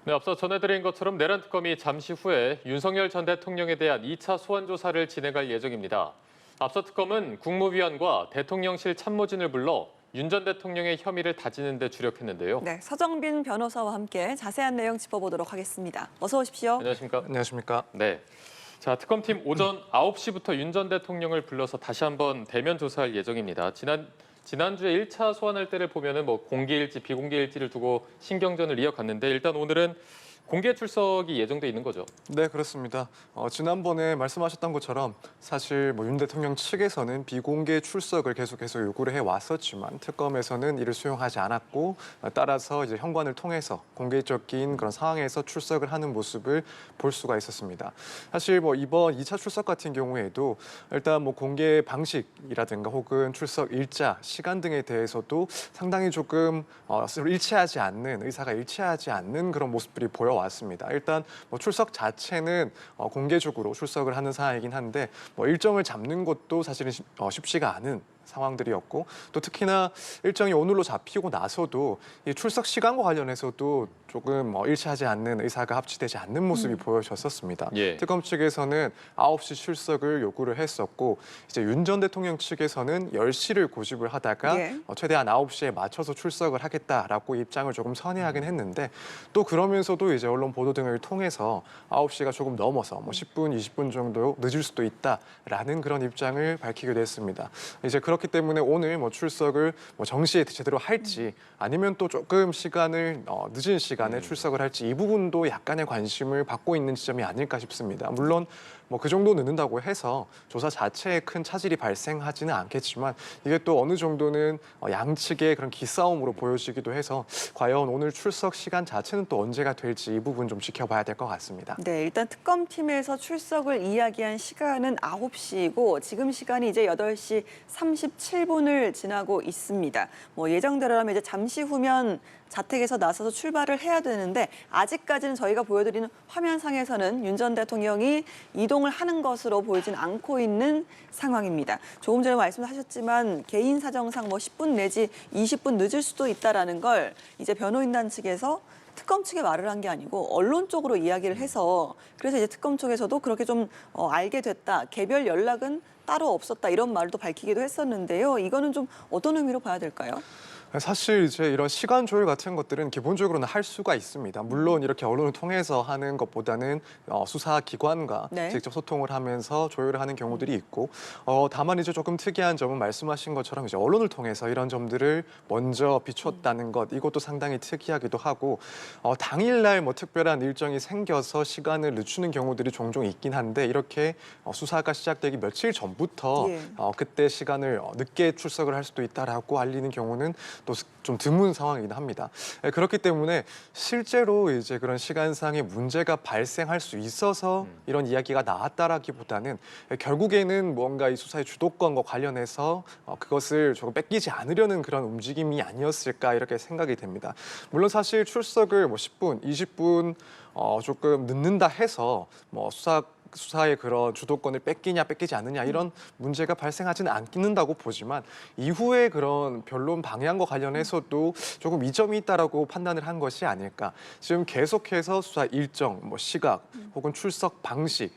네, 앞서 전해드린 것처럼 내란 특검이 잠시 후에 윤석열 전 대통령에 대한 2차 소환 조사를 진행할 예정입니다. 앞서 특검은 국무위원과 대통령실 참모진을 불러 윤 전 대통령의 혐의를 다지는 데 주력했는데요. 네, 서정빈 변호사와 함께 자세한 내용 짚어보도록 하겠습니다. 어서 오십시오. 안녕하십니까? 안녕하십니까? 네. 자, 특검팀 오전 9시부터 윤 전 대통령을 불러서 다시 한번 대면 조사할 예정입니다. 지난주에 1차 소환할 때를 보면은 공개일지 비공개일지를 두고 신경전을 이어갔는데 일단 오늘은 공개 출석이 예정돼 있는 거죠. 네, 그렇습니다. 지난번에 말씀하셨던 것처럼 사실 윤 대통령 측에서는 비공개 출석을 계속해서 요구를 해왔었지만 특검에서는 이를 수용하지 않았고 따라서 이제 현관을 통해서 공개적인 그런 상황에서 출석을 하는 모습을 볼 수가 있었습니다. 사실 이번 2차 출석 같은 경우에도 일단 공개 방식이라든가 혹은 출석 일자, 시간 등에 대해서도 상당히 조금 일치하지 않는 의사가 일치하지 않는 그런 모습들이 보여왔습니다. 일단 출석 자체는 공개적으로 출석을 하는 상황이긴 한데 일정을 잡는 것도 사실은 쉽지가 않은 상황들이었고 또 특히나 일정이 오늘로 잡히고 나서도 이 출석 시간과 관련해서도 조금 일치하지 않는 의사가 합치되지 않는 모습이 보여졌었습니다. 예. 특검 측에서는 9시 출석을 요구를 했었고 이제 윤 전 대통령 측에서는 10시를 고집을 하다가 예. 최대한 9시에 맞춰서 출석을 하겠다라고 입장을 조금 선회하긴 했는데 또 그러면서도 이제 언론 보도 등을 통해서 9시가 조금 넘어서 10분, 20분 정도 늦을 수도 있다라는 그런 입장을 밝히기도 했습니다. 이제 그렇기 때문에 오늘 출석을 정시에 제대로 할지 아니면 또 조금 시간을 늦은 시간에 출석을 할지 이 부분도 약간의 관심을 받고 있는 지점이 아닐까 싶습니다. 물론 그 정도 늦는다고 해서 조사 자체에 큰 차질이 발생하지는 않겠지만 이게 또 어느 정도는 양측의 그런 기싸움으로 보여지기도 해서 과연 오늘 출석 시간 자체는 또 언제가 될지 이 부분 좀 지켜봐야 될 것 같습니다. 네, 일단 특검팀에서 출석을 이야기한 시간은 9시이고 지금 시간이 이제 8시 37분을 지나고 있습니다. 예정대로라면 이제 잠시 후면 자택에서 나서서 출발을 해야 되는데 아직까지는 저희가 보여드리는 화면상에서는 윤 전 대통령이 이동을 하는 것으로 보이진 않고 있는 상황입니다. 조금 전에 말씀하셨지만 개인 사정상 10분 내지 20분 늦을 수도 있다라는 걸 이제 변호인단 측에서 특검 측에 말을 한 게 아니고 언론 쪽으로 이야기를 해서 그래서 이제 특검 쪽에서도 그렇게 좀 알게 됐다. 개별 연락은 따로 없었다. 이런 말도 밝히기도 했었는데요. 이거는 좀 어떤 의미로 봐야 될까요? 사실 이제 이런 시간 조율 같은 것들은 기본적으로는 할 수가 있습니다. 물론 이렇게 언론을 통해서 하는 것보다는 수사기관과 네. 직접 소통을 하면서 조율을 하는 경우들이 있고 다만 이제 조금 특이한 점은 말씀하신 것처럼 이제 언론을 통해서 이런 점들을 먼저 비췄다는 것 이것도 상당히 특이하기도 하고 당일날 특별한 일정이 생겨서 시간을 늦추는 경우들이 종종 있긴 한데 이렇게 수사가 시작되기 며칠 전부터 예. 그때 시간을 늦게 출석을 할 수도 있다라고 알리는 경우는 또 좀 드문 상황이긴 합니다. 그렇기 때문에 실제로 이제 그런 시간상의 문제가 발생할 수 있어서 이런 이야기가 나왔다라기보다는 결국에는 뭔가 이 수사의 주도권과 관련해서 그것을 조금 뺏기지 않으려는 그런 움직임이 아니었을까 이렇게 생각이 됩니다. 물론 사실 출석을 10분, 20분 조금 늦는다 해서 수사의 그런 주도권을 뺏기냐 뺏기지 않느냐 이런 문제가 발생하지는 않는다고 보지만 이후에 그런 변론 방향과 관련해서도 조금 이점이 있다라고 판단을 한 것이 아닐까. 지금 계속해서 수사 일정, 시각 혹은 출석 방식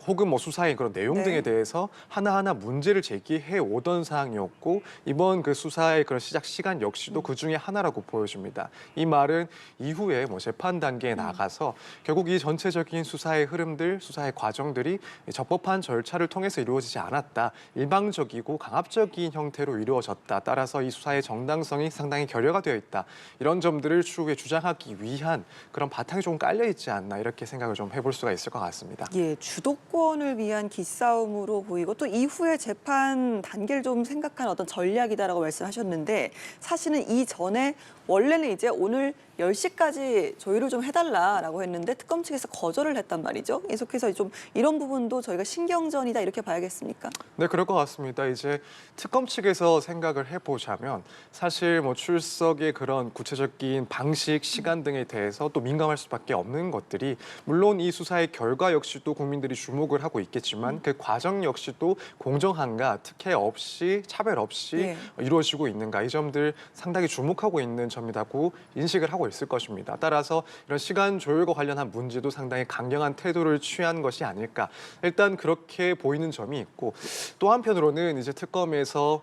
혹은 수사의 그런 내용 네. 등에 대해서 하나하나 문제를 제기해 오던 사항이었고 이번 그 수사의 그런 시작 시간 역시도 그 중에 하나라고 보여집니다. 이 말은 이후에 재판 단계에 나가서 결국 이 전체적인 수사의 흐름들, 수사의 과정들이 적법한 절차를 통해서 이루어지지 않았다. 일방적이고 강압적인 형태로 이루어졌다. 따라서 이 수사의 정당성이 상당히 결여가 되어 있다. 이런 점들을 추후에 주장하기 위한 그런 바탕이 좀 깔려 있지 않나 이렇게 생각을 좀 해볼 수가 있을 것 같습니다. 예, 주도권을 위한 기싸움으로 보이고 또 이후에 재판 단계를 좀 생각한 어떤 전략이다라고 말씀하셨는데 사실은 이전에 원래는 이제 오늘 10시까지 조율을 좀 해달라라고 했는데 특검 측에서 거절을 했단 말이죠. 계속해서 좀 이런 부분도 저희가 신경전이다 이렇게 봐야겠습니까? 네, 그럴 것 같습니다. 이제 특검 측에서 생각을 해보자면 사실 출석의 그런 구체적인 방식, 시간 등에 대해서 또 민감할 수밖에 없는 것들이 물론 이 수사의 결과 역시도 국민들이 주목을 하고 있겠지만 그 과정 역시도 공정한가, 특혜 없이, 차별 없이 예. 이루어지고 있는가 이 점들 상당히 주목하고 있는 점이라고 인식을 하고 하고 있을 것입니다. 따라서 이런 시간 조율과 관련한 문제도 상당히 강경한 태도를 취한 것이 아닐까. 일단 그렇게 보이는 점이 있고 또 한편으로는 이제 특검에서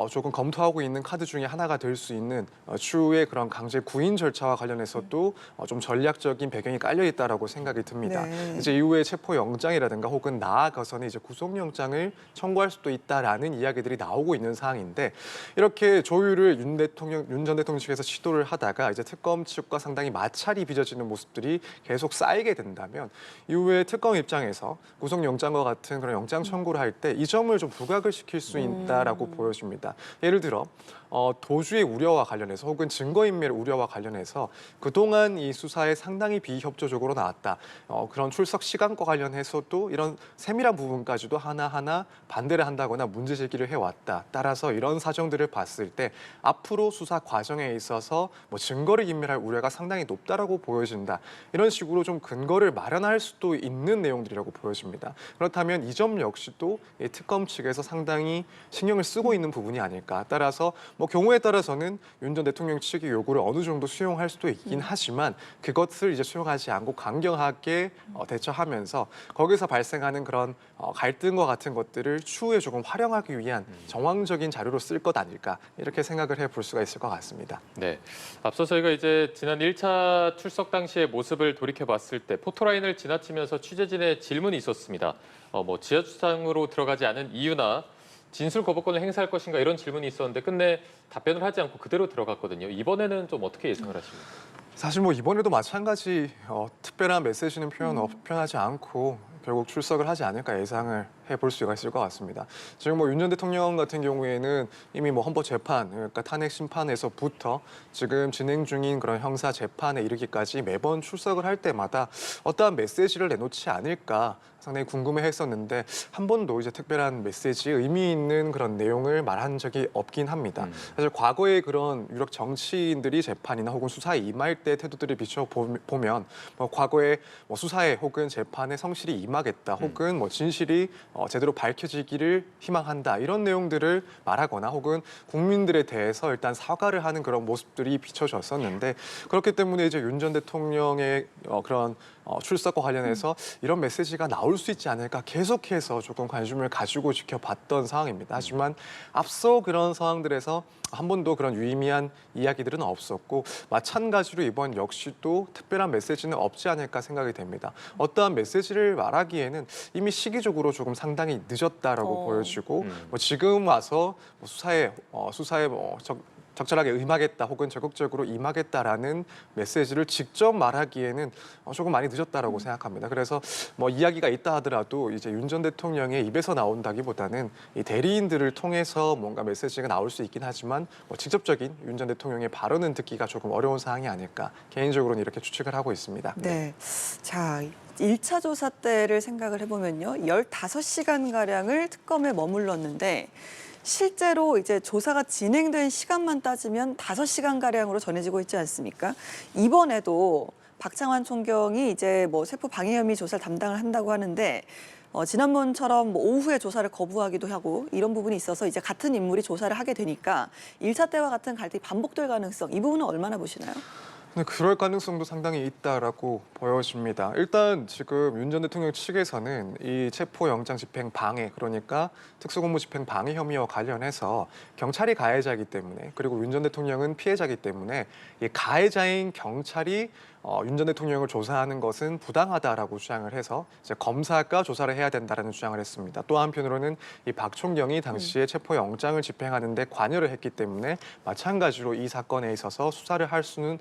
조금 검토하고 있는 카드 중에 하나가 될 수 있는 추후의 그런 강제 구인 절차와 관련해서도 좀 전략적인 배경이 깔려 있다라고 생각이 듭니다. 네. 이제 이후에 체포영장이라든가 혹은 나아가서는 이제 구속영장을 청구할 수도 있다라는 이야기들이 나오고 있는 상황인데 이렇게 조율을 윤 전 대통령 측에서 시도를 하다가 이제 특검 측과 상당히 마찰이 빚어지는 모습들이 계속 쌓이게 된다면 이후에 특검 입장에서 구속영장과 같은 그런 영장 청구를 할 때 이 점을 좀 부각을 시킬 수 있다라고 보여집니다. 예를 들어 도주의 우려와 관련해서 혹은 증거인멸 우려와 관련해서 그동안 이 수사에 상당히 비협조적으로 나왔다. 그런 출석 시간과 관련해서도 이런 세밀한 부분까지도 하나하나 반대를 한다거나 문제 제기를 해왔다. 따라서 이런 사정들을 봤을 때 앞으로 수사 과정에 있어서 뭐 증거를 인멸할 우려가 상당히 높다라고 보여진다. 이런 식으로 좀 근거를 마련할 수도 있는 내용들이라고 보여집니다. 그렇다면 이 점 역시도 이 특검 측에서 상당히 신경을 쓰고 있는 부분이 아닐까. 따라서 뭐 경우에 따라서는 윤 전 대통령 측의 요구를 어느 정도 수용할 수도 있긴 하지만 그것을 이제 수용하지 않고 강경하게 대처하면서 거기서 발생하는 그런 갈등과 같은 것들을 추후에 조금 활용하기 위한 정황적인 자료로 쓸 것 아닐까 이렇게 생각을 해볼 수가 있을 것 같습니다. 네. 앞서 저희가 이제 지난 1차 출석 당시의 모습을 돌이켜 봤을 때 포토라인을 지나치면서 취재진의 질문이 있었습니다. 뭐 지하 주차장으로 들어가지 않은 이유나 진술 거부권을 행사할 것인가 이런 질문이 있었는데 끝내 답변을 하지 않고 그대로 들어갔거든요. 이번에는 좀 어떻게 예상을 하십니까? 사실 뭐 이번에도 마찬가지 특별한 메시지는 표현하지 않고 결국 출석을 하지 않을까 예상을 해볼 수가 있을 것 같습니다. 지금 뭐 윤 전 대통령 같은 경우에는 이미 뭐 헌법 재판, 그러니까 탄핵 심판에서부터 지금 진행 중인 그런 형사 재판에 이르기까지 매번 출석을 할 때마다 어떠한 메시지를 내놓지 않을까 상당히 궁금해했었는데 한 번도 이제 특별한 메시지, 의미 있는 그런 내용을 말한 적이 없긴 합니다. 사실 과거에 그런 유력 정치인들이 재판이나 혹은 수사에 임할 때 태도들을 비춰보면 뭐 과거에 뭐 수사에 혹은 재판에 성실히 임하겠다 혹은 뭐 진실이 제대로 밝혀지기를 희망한다 이런 내용들을 말하거나 혹은 국민들에 대해서 일단 사과를 하는 그런 모습들이 비춰졌었는데 그렇기 때문에 이제 윤 전 대통령의 그런 출석과 관련해서 이런 메시지가 나올 수 있지 않을까 계속해서 조금 관심을 가지고 지켜봤던 상황입니다. 하지만 앞서 그런 상황들에서 한 번도 그런 유의미한 이야기들은 없었고 마찬가지로 이번 역시도 특별한 메시지는 없지 않을까 생각이 됩니다. 어떠한 메시지를 말하기에는 이미 시기적으로 조금 상당히 늦었다라고 보여지고 뭐 지금 와서 뭐 수사에 뭐 적절하게 임하겠다 혹은 적극적으로 임하겠다라는 메시지를 직접 말하기에는 조금 많이 늦었다라고 생각합니다. 그래서 뭐 이야기가 있다 하더라도 이제 윤 전 대통령의 입에서 나온다기보다는 이 대리인들을 통해서 뭔가 메시지가 나올 수 있긴 하지만 뭐 직접적인 윤 전 대통령의 발언은 듣기가 조금 어려운 상황이 아닐까 개인적으로는 이렇게 추측을 하고 있습니다. 네. 자, 1차 조사 때를 생각을 해보면요. 15시간가량을 특검에 머물렀는데 실제로 이제 조사가 진행된 시간만 따지면 5시간가량으로 전해지고 있지 않습니까? 이번에도 박창환 총경이 이제 뭐 세포 방해 혐의 조사를 담당을 한다고 하는데 지난번처럼 뭐 오후에 조사를 거부하기도 하고 이런 부분이 있어서 이제 같은 인물이 조사를 하게 되니까 1차 때와 같은 갈등이 반복될 가능성 이 부분은 얼마나 보시나요? 네, 그럴 가능성도 상당히 있다라고 보여집니다. 일단 지금 윤 전 대통령 측에서는 이 체포영장 집행 방해, 그러니까 특수공무 집행 방해 혐의와 관련해서 경찰이 가해자이기 때문에 그리고 윤 전 대통령은 피해자이기 때문에 이 가해자인 경찰이 윤 전 대통령을 조사하는 것은 부당하다라고 주장을 해서 이제 검사가 조사를 해야 된다라는 주장을 했습니다. 또 한편으로는 이 박 총경이 당시에 체포영장을 집행하는 데 관여를 했기 때문에 마찬가지로 이 사건에 있어서 수사를 해서는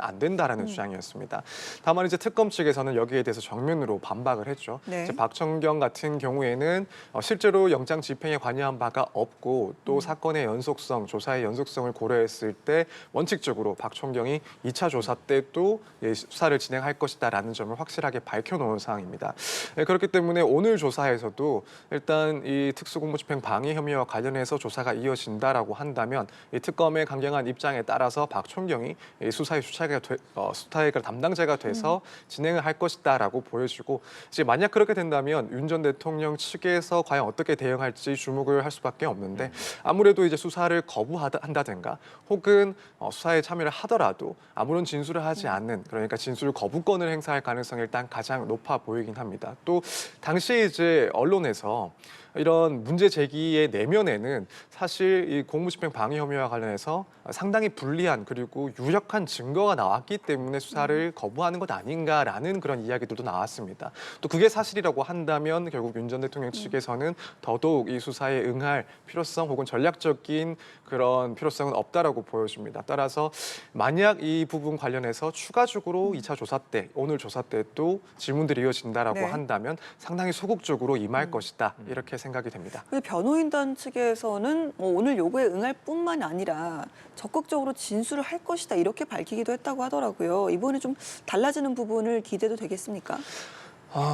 안 된다라는 주장이었습니다. 다만 이제 특검 측에서는 여기에 대해서 정면으로 반박을 했죠. 네. 이제 박 총경 같은 경우에는 실제로 영장 집행에 관여한 바가 없고 또 사건의 연속성, 조사의 연속성을 고려했을 때 원칙적으로 박 총경이 2차 조사 때도 형태로 수사를 진행할 것이다라는 점을 확실하게 밝혀놓은 상황입니다. 그렇기 때문에 오늘 조사에서도 일단 이 특수공무집행 방해 혐의와 관련해서 조사가 이어진다라고 한다면 이 특검의 강경한 입장에 따라서 박 총경이 이 수사의 수사의 담당자가 돼서 진행을 할 것이다라고 보여지고 이제 만약 그렇게 된다면 윤 전 대통령 측에서 과연 어떻게 대응할지 주목을 할 수밖에 없는데 아무래도 이제 수사를 거부한다든가 혹은 수사에 참여를 하더라도 아무런 진술을 하지 않는 그러니까 진술 거부권을 행사할 가능성이 일단 가장 높아 보이긴 합니다. 또 당시에 이제 언론에서 이런 문제 제기의 내면에는 사실 이 공무집행 방해 혐의와 관련해서 상당히 불리한 그리고 유력한 증거가 나왔기 때문에 수사를 거부하는 것 아닌가라는 그런 이야기들도 나왔습니다. 또 그게 사실이라고 한다면 결국 윤 전 대통령 측에서는 더더욱 이 수사에 응할 필요성 혹은 전략적인 그런 필요성은 없다라고 보여집니다. 따라서 만약 이 부분 관련해서 추가적으로 2차 조사 때 오늘 조사 때 또 질문들이 이어진다라고 네. 한다면 상당히 소극적으로 임할 것이다 이렇게 생각이 됩니다. 근데 변호인단 측에서는 뭐 오늘 요구에 응할 뿐만 아니라 적극적으로 진술을 할 것이다 이렇게 밝히기도 했다고 하더라고요. 이번에 좀 달라지는 부분을 기대도 되겠습니까?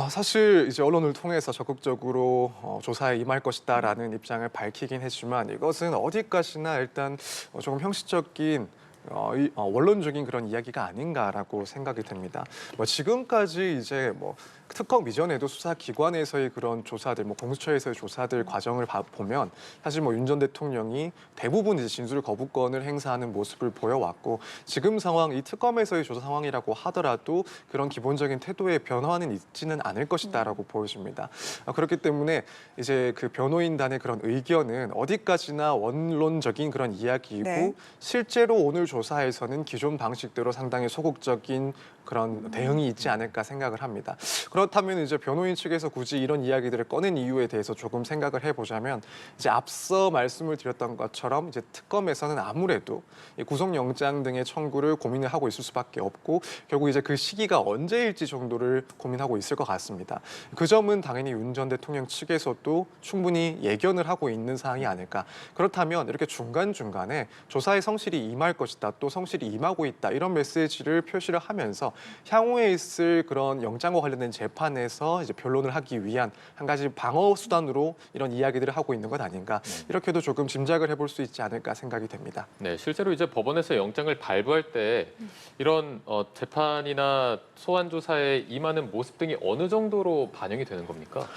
사실 이제 언론을 통해서 적극적으로 조사에 임할 것이다라는 입장을 밝히긴 했지만 이것은 어디까지나 일단 조금 형식적인 원론적인 그런 이야기가 아닌가라고 생각이 됩니다. 지금까지 이제 특검 이전에도 수사기관에서의 그런 조사들, 공수처에서의 조사들 과정을 보면 사실 윤 전 대통령이 대부분 이제 진술 거부권을 행사하는 모습을 보여왔고 지금 상황, 이 특검에서의 조사 상황이라고 하더라도 그런 기본적인 태도의 변화는 있지는 않을 것이다라고 보여집니다. 그렇기 때문에 이제 그 변호인단의 그런 의견은 어디까지나 원론적인 그런 이야기이고 네. 실제로 오늘 조사에서는 기존 방식대로 상당히 소극적인 그런 대응이 있지 않을까 생각을 합니다. 그렇다면 이제 변호인 측에서 굳이 이런 이야기들을 꺼낸 이유에 대해서 조금 생각을 해보자면 이제 앞서 말씀을 드렸던 것처럼 이제 특검에서는 아무래도 이 구속영장 등의 청구를 고민을 하고 있을 수밖에 없고 결국 이제 그 시기가 언제일지 정도를 고민하고 있을 것 같습니다. 그 점은 당연히 윤 전 대통령 측에서도 충분히 예견을 하고 있는 사항이 아닐까. 그렇다면 이렇게 중간중간에 조사에 성실히 임할 것이다, 또 성실히 임하고 있다 이런 메시지를 표시를 하면서 향후에 있을 그런 영장과 관련된 재판에서 이제 변론을 하기 위한 한 가지 방어 수단으로 이런 이야기들을 하고 있는 것 아닌가 이렇게도 조금 짐작을 해볼 수 있지 않을까 생각이 됩니다. 네, 실제로 이제 법원에서 영장을 발부할 때 이런 재판이나 소환 조사에 임하는 모습 등이 어느 정도로 반영이 되는 겁니까?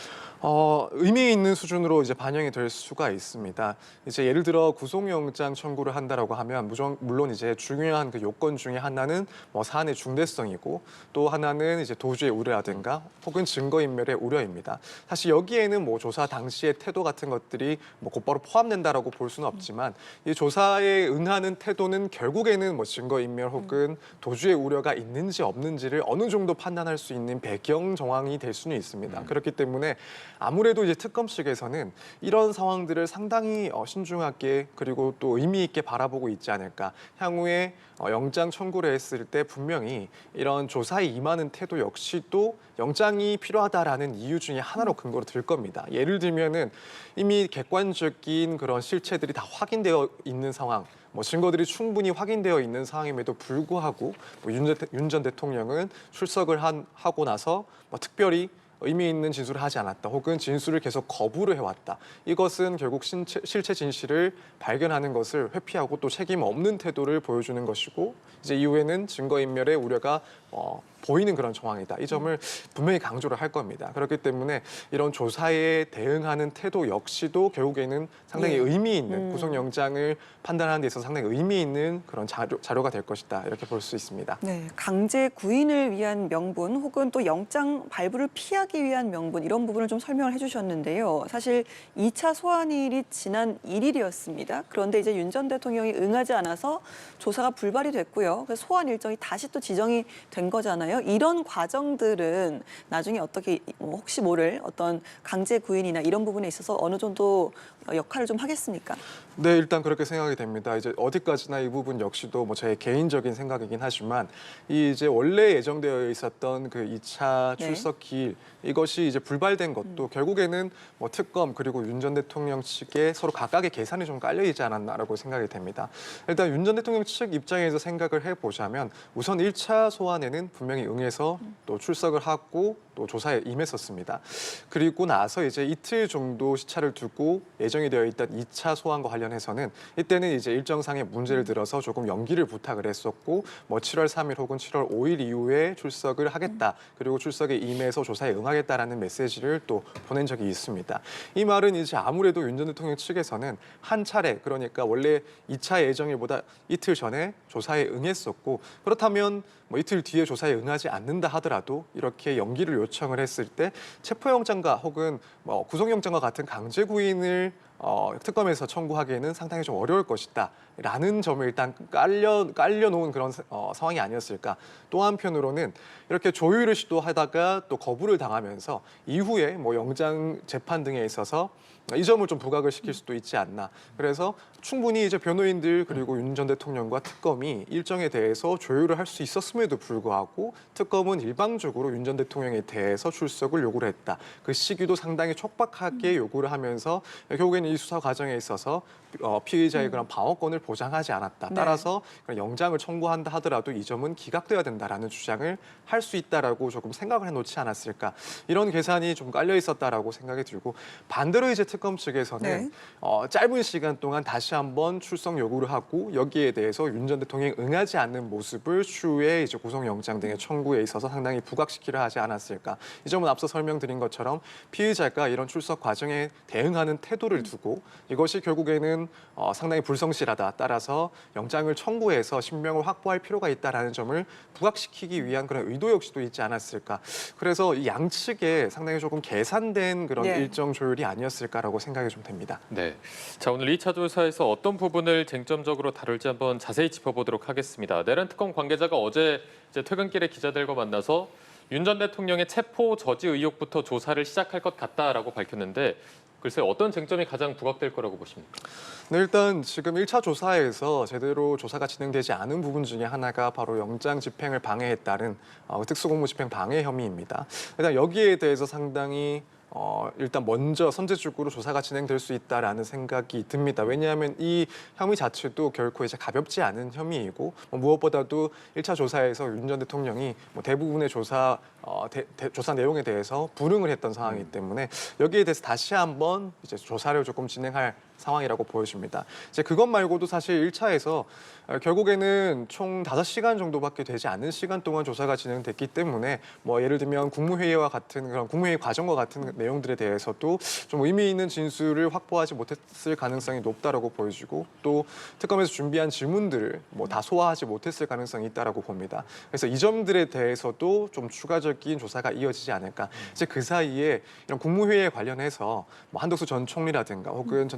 의미 있는 수준으로 이제 반영이 될 수가 있습니다. 이제 예를 들어 구속영장 청구를 한다라고 하면 물론 이제 중요한 그 요건 중에 하나는 사안의 중대성이고 또 하나는 이제 도주의 우려라든가 혹은 증거인멸의 우려입니다. 사실 여기에는 조사 당시의 태도 같은 것들이 곧바로 포함된다라고 볼 수는 없지만 이 조사에 응하는 태도는 결국에는 증거인멸 혹은 도주의 우려가 있는지 없는지를 어느 정도 판단할 수 있는 배경 정황이 될 수는 있습니다. 그렇기 때문에 아무래도 이제 특검 측에서는 이런 상황들을 상당히 신중하게 그리고 또 의미 있게 바라보고 있지 않을까. 향후에 영장 청구를 했을 때 분명히 이런 조사에 임하는 태도 역시도 영장이 필요하다라는 이유 중에 하나로 근거로 들 겁니다. 예를 들면은 이미 객관적인 그런 실체들이 다 확인되어 있는 상황, 증거들이 충분히 확인되어 있는 상황임에도 불구하고 윤 전 대통령은 출석을 하고 나서 특별히 의미 있는 진술을 하지 않았다 혹은 진술을 계속 거부를 해왔다. 이것은 결국 실체 진실을 발견하는 것을 회피하고 또 책임 없는 태도를 보여주는 것이고 이제 이후에는 증거인멸의 우려가 보이는 그런 정황이다. 이 점을 분명히 강조를 할 겁니다. 그렇기 때문에 이런 조사에 대응하는 태도 역시도 결국에는 상당히 의미 있는 구속영장을 판단하는 데 있어서 상당히 의미 있는 그런 자료가 될 것이다. 이렇게 볼 수 있습니다. 네, 강제 구인을 위한 명분 혹은 또 영장 발부를 피하기 위한 명분 이런 부분을 좀 설명을 해주셨는데요. 사실 2차 소환일이 지난 1일이었습니다. 그런데 이제 윤 전 대통령이 응하지 않아서 조사가 불발이 됐고요. 그래서 소환 일정이 다시 또 지정이 된 거잖아요. 이런 과정들은 나중에 어떻게 혹시 모를 어떤 강제 구인이나 이런 부분에 있어서 어느 정도 역할을 좀 하겠습니까? 네, 일단 그렇게 생각이 됩니다. 이제 어디까지나 이 부분 역시도 제 개인적인 생각이긴 하지만 이제 원래 예정되어 있었던 그 2차 네. 출석 기일 이것이 이제 불발된 것도 결국에는 뭐 특검 그리고 윤 전 대통령 측에 서로 각각의 계산이 좀 깔려 있지 않았나라고 생각이 됩니다. 일단 윤 전 대통령 측 입장에서 생각을 해보자면 우선 1차 소환에는 분명히 응해서 또 출석을 하고 또 조사에 임했었습니다. 그리고 나서 이제 이틀 정도 시차를 두고 예정이 되어 있던 2차 소환과 관련해서는 이때는 이제 일정상의 문제를 들어서 조금 연기를 부탁을 했었고 뭐 7월 3일 혹은 7월 5일 이후에 출석을 하겠다. 그리고 출석에 임해서 조사에 응하겠다라는 메시지를 또 보낸 적이 있습니다. 이 말은 이제 아무래도 윤 전 대통령 측에서는 한 차례 그러니까 원래 2차 예정일보다 이틀 전에 조사에 응했었고 그렇다면 뭐 이틀 뒤에 조사에 응하지 않는다 하더라도 이렇게 연기를 요청을 했을 때 체포영장과 혹은 뭐 구속영장과 같은 강제 구인을 특검에서 청구하기에는 상당히 좀 어려울 것이다라는 점을 일단 깔려놓은 그런 상황이 아니었을까. 또 한편으로는 이렇게 조율을 시도하다가 또 거부를 당하면서 이후에 뭐 영장 재판 등에 있어서 이 점을 좀 부각을 시킬 수도 있지 않나. 그래서 충분히 이제 변호인들 그리고 윤 전 대통령과 특검이 일정에 대해서 조율을 할 수 있었음에도 불구하고 특검은 일방적으로 윤 전 대통령에 대해서 출석을 요구를 했다. 그 시기도 상당히 촉박하게 요구를 하면서 결국에는 이 수사 과정에 있어서 피의자의 그런 방어권을 보장하지 않았다. 따라서 영장을 청구한다 하더라도 이 점은 기각돼야 된다라는 주장을 할 수 있다라고 조금 생각을 해놓지 않았을까. 이런 계산이 좀 깔려 있었다라고 생각이 들고 반대로 이제 특검 측에서는 짧은 시간 동안 다시 한번 출석 요구를 하고 여기에 대해서 윤 전 대통령이 응하지 않는 모습을 추후에 이제 구속영장 등의 청구에 있어서 상당히 부각시키려 하지 않았을까. 이 점은 앞서 설명드린 것처럼 피의자가 이런 출석 과정에 대응하는 태도를 두고 이것이 결국에는 상당히 불성실하다. 따라서 영장을 청구해서 신병을 확보할 필요가 있다라는 점을 부각시키기 위한 그런 의도 역시도 있지 않았을까. 그래서 이 양측에 상당히 조금 계산된 그런 일정 조율이 아니었을까라고 생각이 좀 됩니다. 네. 자, 오늘 2차 조사에서 어떤 부분을 쟁점적으로 다룰지 한번 자세히 짚어보도록 하겠습니다. 내란 특검 관계자가 어제 이제 퇴근길에 기자들과 만나서 윤 전 대통령의 체포 저지 의혹부터 조사를 시작할 것 같다라고 밝혔는데 글쎄 어떤 쟁점이 가장 부각될 거라고 보십니까? 네, 일단 지금 1차 조사에서 제대로 조사가 진행되지 않은 부분 중에 하나가 바로 영장 집행을 방해했다는 특수공무집행 방해 혐의입니다. 일단 여기에 대해서 상당히 일단 먼저 선제적으로 조사가 진행될 수 있다라는 생각이 듭니다. 왜냐하면 이 혐의 자체도 결코 이제 가볍지 않은 혐의이고 무엇보다도 1차 조사에서 윤 전 대통령이 대부분의 조사 내용에 대해서 불응을 했던 상황이기 때문에 여기에 대해서 다시 한번 이제 조사를 조금 진행할 상황이라고 보여집니다. 이제 그것 말고도 사실 1차에서 결국에는 총 5시간 정도밖에 되지 않은 시간 동안 조사가 진행됐기 때문에 뭐 예를 들면 국무회의와 같은 그런 국무회의 과정과 같은 내용들에 대해서도 좀 의미 있는 진술을 확보하지 못했을 가능성이 높다라고 보여지고 또 특검에서 준비한 질문들을 뭐 다 소화하지 못했을 가능성이 있다라고 봅니다. 그래서 이 점들에 대해서도 좀 추가적인 조사가 이어지지 않을까. 이제 그 사이에 이런 국무회의에 관련해서 뭐 한덕수 전 총리라든가 혹은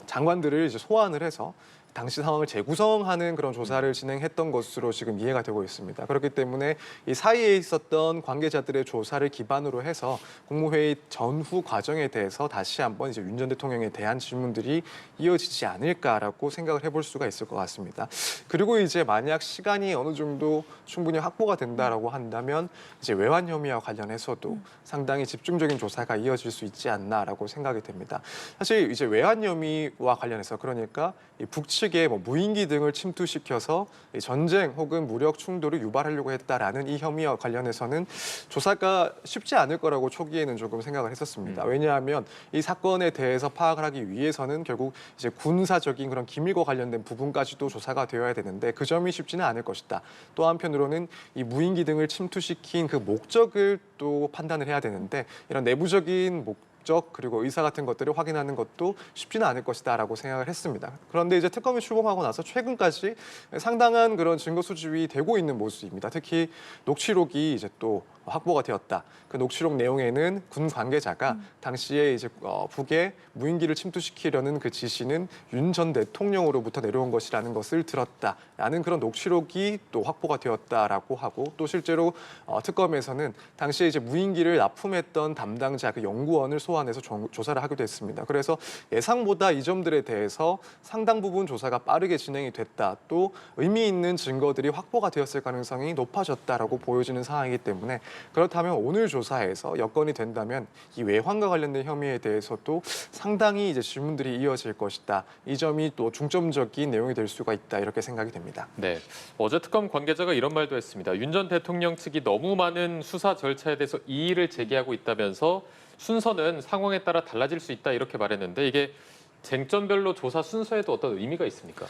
장관들을 이제 소환을 해서 당시 상황을 재구성하는 그런 조사를 진행했던 것으로 지금 이해가 되고 있습니다. 그렇기 때문에 이 사이에 있었던 관계자들의 조사를 기반으로 해서 국무회의 전후 과정에 대해서 다시 한번 이제 윤 전 대통령에 대한 질문들이 이어지지 않을까라고 생각을 해볼 수가 있을 것 같습니다. 그리고 이제 만약 시간이 어느 정도 충분히 확보가 된다라고 한다면 이제 외환 혐의와 관련해서도 상당히 집중적인 조사가 이어질 수 있지 않나라고 생각이 됩니다. 사실 이제 외환 혐의와 관련해서 그러니까 이 북측의 무인기 등을 침투시켜서 전쟁 혹은 무력 충돌을 유발하려고 했다라는 이 혐의와 관련해서는 조사가 쉽지 않을 거라고 초기에는 조금 생각을 했었습니다. 왜냐하면 이 사건에 대해서 파악을 하기 위해서는 결국 이제 군사적인 그런 기밀과 관련된 부분까지도 조사가 되어야 되는데 그 점이 쉽지는 않을 것이다. 또 한편으로는 이 무인기 등을 침투시킨 그 목적을 또 판단을 해야 되는데 이런 내부적인 그리고 의사 같은 것들을 확인하는 것도 쉽지는 않을 것이다라고 생각을 했습니다. 그런데 이제 특검이 출범하고 나서 최근까지 상당한 그런 증거 수집이 되고 있는 모습입니다. 특히 녹취록이 이제 또 확보가 되었다. 그 녹취록 내용에는 군 관계자가 당시에 이제 북에 무인기를 침투시키려는 그 지시는 윤 전 대통령으로부터 내려온 것이라는 것을 들었다라는 그런 녹취록이 또 확보가 되었다라고 하고 또 실제로 특검에서는 당시에 이제 무인기를 납품했던 담당자 그 연구원을 소환해서 조사를 하기도 했습니다. 그래서 예상보다 이 점들에 대해서 상당 부분 조사가 빠르게 진행이 됐다. 또 의미 있는 증거들이 확보가 되었을 가능성이 높아졌다라고 보여지는 상황이기 때문에 그렇다면 오늘 조사에서 여건이 된다면 이 외환과 관련된 혐의에 대해서도 상당히 이제 질문들이 이어질 것이다. 이 점이 또 중점적인 내용이 될 수가 있다. 이렇게 생각이 됩니다. 네, 어제 특검 관계자가 이런 말도 했습니다. 윤 전 대통령 측이 너무 많은 수사 절차에 대해서 이의를 제기하고 있다면서 순서는 상황에 따라 달라질 수 있다 이렇게 말했는데 이게 쟁점별로 조사 순서에도 어떤 의미가 있습니까?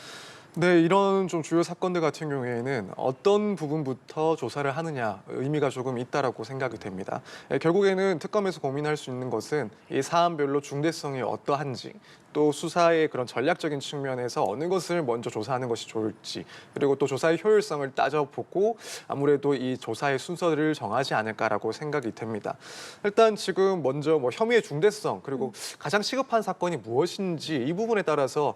네, 이런 좀 주요 사건들 같은 경우에는 어떤 부분부터 조사를 하느냐 의미가 조금 있다라고 생각이 됩니다. 결국에는 특검에서 고민할 수 있는 것은 이 사안별로 중대성이 어떠한지 또 수사의 그런 전략적인 측면에서 어느 것을 먼저 조사하는 것이 좋을지 그리고 또 조사의 효율성을 따져보고 아무래도 이 조사의 순서를 정하지 않을까라고 생각이 됩니다. 일단 지금 먼저 뭐 혐의의 중대성 그리고 가장 시급한 사건이 무엇인지 이 부분에 따라서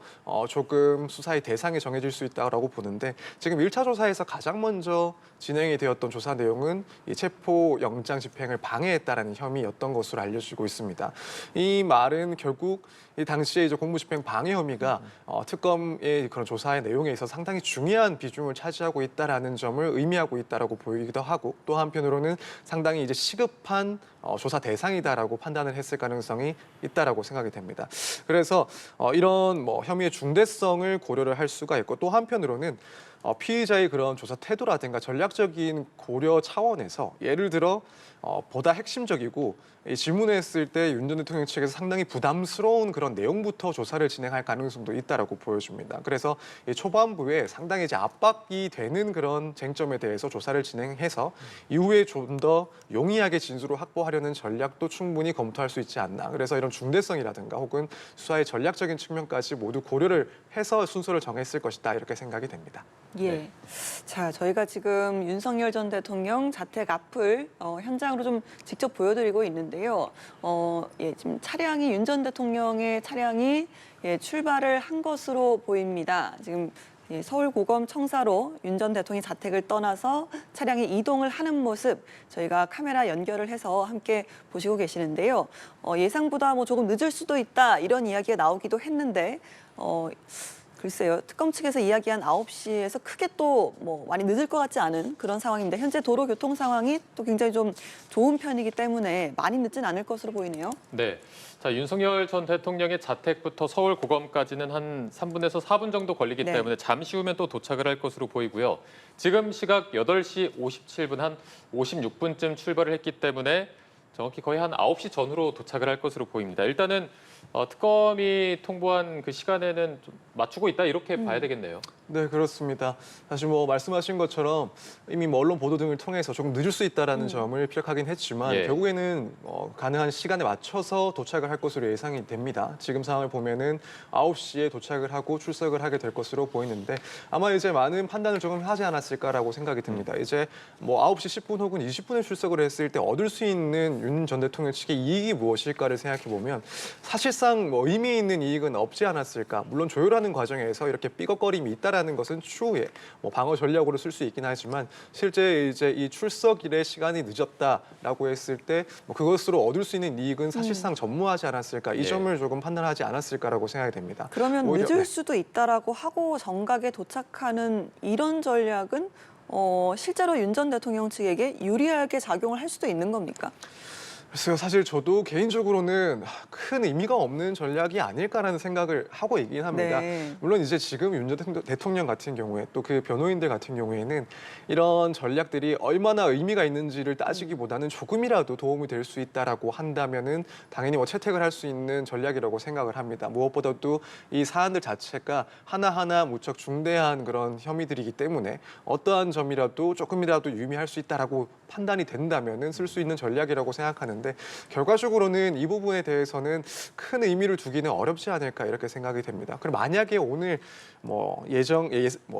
조금 수사의 대상이 정해질 수 있다고 보는데 지금 1차 조사에서 가장 먼저 진행이 되었던 조사 내용은 이 체포 영장 집행을 방해했다라는 혐의였던 것으로 알려지고 있습니다. 이 말은 결국 이 당시에 이제 공무집행 방해 혐의가 특검의 그런 조사의 내용에 있어서 상당히 중요한 비중을 차지하고 있다라는 점을 의미하고 있다라고 보이기도 하고 또 한편으로는 상당히 이제 시급한 조사 대상이다라고 판단을 했을 가능성이 있다라고 생각이 됩니다. 그래서 이런 뭐 혐의의 중대성을 고려를 할 수가 있고 또 한편으로는 피의자의 그런 조사 태도라든가 전략적인 고려 차원에서 예를 들어 보다 핵심적이고 질문했을 때 윤 전 대통령 측에서 상당히 부담스러운 그런 내용부터 조사를 진행할 가능성도 있다라고 보여집니다. 그래서 초반부에 상당히 이제 압박이 되는 그런 쟁점에 대해서 조사를 진행해서 이후에 좀 더 용이하게 진술을 확보하려는 전략도 충분히 검토할 수 있지 않나. 그래서 이런 중대성이라든가 혹은 수사의 전략적인 측면까지 모두 고려를 해서 순서를 정했을 것이다 이렇게 생각이 됩니다. 예. 네. 자, 저희가 지금 윤석열 전 대통령 자택 앞을 현장으로 좀 직접 보여드리고 있는데요. 지금 차량이 윤 전 대통령의 차량이 출발을 한 것으로 보입니다. 지금 서울고검 청사로 윤 전 대통령이 자택을 떠나서 차량이 이동을 하는 모습 저희가 카메라 연결을 해서 함께 보시고 계시는데요. 예상보다 뭐 조금 늦을 수도 있다 이런 이야기가 나오기도 했는데 글쎄요. 특검 측에서 이야기한 9시에서 크게 또 뭐 많이 늦을 것 같지 않은 그런 상황입니다. 현재 도로 교통 상황이 또 굉장히 좀 좋은 편이기 때문에 많이 늦진 않을 것으로 보이네요. 네. 자, 윤석열 전 대통령의 자택부터 서울고검까지는 한 3분에서 4분 정도 걸리기 네. 때문에 잠시 후면 또 도착을 할 것으로 보이고요. 지금 시각 8시 57분, 한 56분쯤 출발을 했기 때문에 정확히 거의 한 9시 전후로 도착을 할 것으로 보입니다. 일단은 특검이 통보한 그 시간에는 좀 맞추고 있다 이렇게 봐야 되겠네요. 네, 그렇습니다. 사실 뭐 말씀하신 것처럼 이미 뭐 언론 보도 등을 통해서 조금 늦을 수 있다라는 점을 피력하긴 했지만 예. 결국에는 가능한 시간에 맞춰서 도착을 할 것으로 예상이 됩니다. 지금 상황을 보면은 9시에 도착을 하고 출석을 하게 될 것으로 보이는데 아마 이제 많은 판단을 조금 하지 않았을까라고 생각이 듭니다. 이제 뭐 9시 10분 혹은 20분에 출석을 했을 때 얻을 수 있는 윤 전 대통령 측의 이익이 무엇일까를 생각해 보면 사실상 뭐 의미 있는 이익은 없지 않았을까. 물론 조율하는 과정에서 이렇게 삐걱거림이 있다라는 것은 추후에 뭐 방어 전략으로 쓸 수 있긴 하지만 실제 이제 이 출석일에 시간이 늦었다라고 했을 때 뭐 그것으로 얻을 수 있는 이익은 사실상 전무하지 않았을까. 이 예. 점을 조금 판단하지 않았을까라고 생각이 됩니다. 그러면 오히려, 늦을 네. 수도 있다라고 하고 정각에 도착하는 이런 전략은 실제로 윤 전 대통령 측에게 유리하게 작용을 할 수도 있는 겁니까? 글쎄요, 사실 저도 개인적으로는 큰 의미가 없는 전략이 아닐까라는 생각을 하고 있긴 합니다. 네. 물론 이제 지금 윤 전 대통령 같은 경우에 또 그 변호인들 같은 경우에는 이런 전략들이 얼마나 의미가 있는지를 따지기보다는 조금이라도 도움이 될 수 있다라고 한다면은 당연히 뭐 채택을 할 수 있는 전략이라고 생각을 합니다. 무엇보다도 이 사안들 자체가 하나하나 무척 중대한 그런 혐의들이기 때문에 어떠한 점이라도 조금이라도 유의할 수 있다라고 판단이 된다면은 쓸 수 있는 전략이라고 생각하는데 결과적으로는 이 부분에 대해서는 큰 의미를 두기는 어렵지 않을까 이렇게 생각이 됩니다. 그럼 만약에 오늘 뭐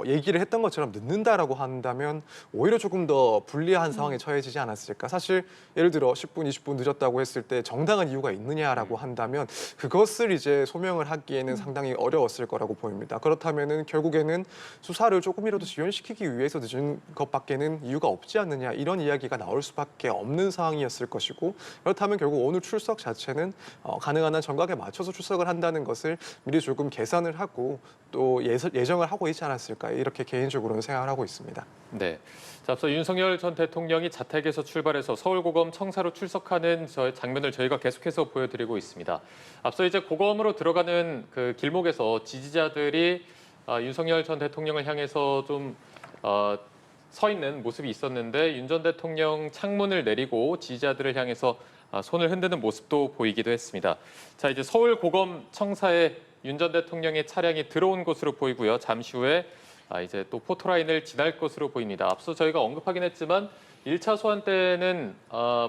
얘기를 했던 것처럼 늦는다라고 한다면 오히려 조금 더 불리한 상황에 처해지지 않았을까. 사실 예를 들어 10분, 20분 늦었다고 했을 때 정당한 이유가 있느냐라고 한다면 그것을 이제 소명을 하기에는 상당히 어려웠을 거라고 보입니다. 그렇다면은 결국에는 수사를 조금이라도 지연시키기 위해서 늦은 것밖에는 이유가 없지 않느냐 이런 이야기가 나올 수밖에 없는 상황이었을 것이고 그렇다면 결국 오늘 출석 자체는 가능한 한 정각에 맞춰서 출석을 한다는 것을 미리 조금 계산을 하고 또 예정을 하고 있지 않았을까 이렇게 개인적으로는 생각을 하고 있습니다. 네. 자, 앞서 윤석열 전 대통령이 자택에서 출발해서 서울고검 청사로 출석하는 장면을 저희가 계속해서 보여드리고 있습니다. 앞서 이제 고검으로 들어가는 그 길목에서 지지자들이 윤석열 전 대통령을 향해서 좀 서 있는 모습이 있었는데 윤 전 대통령 창문을 내리고 지지자들을 향해서 손을 흔드는 모습도 보이기도 했습니다. 자, 이제 서울고검 청사에 윤 전 대통령의 차량이 들어온 것으로 보이고요. 잠시 후에 이제 또 포토라인을 지날 것으로 보입니다. 앞서 저희가 언급하긴 했지만 1차 소환 때는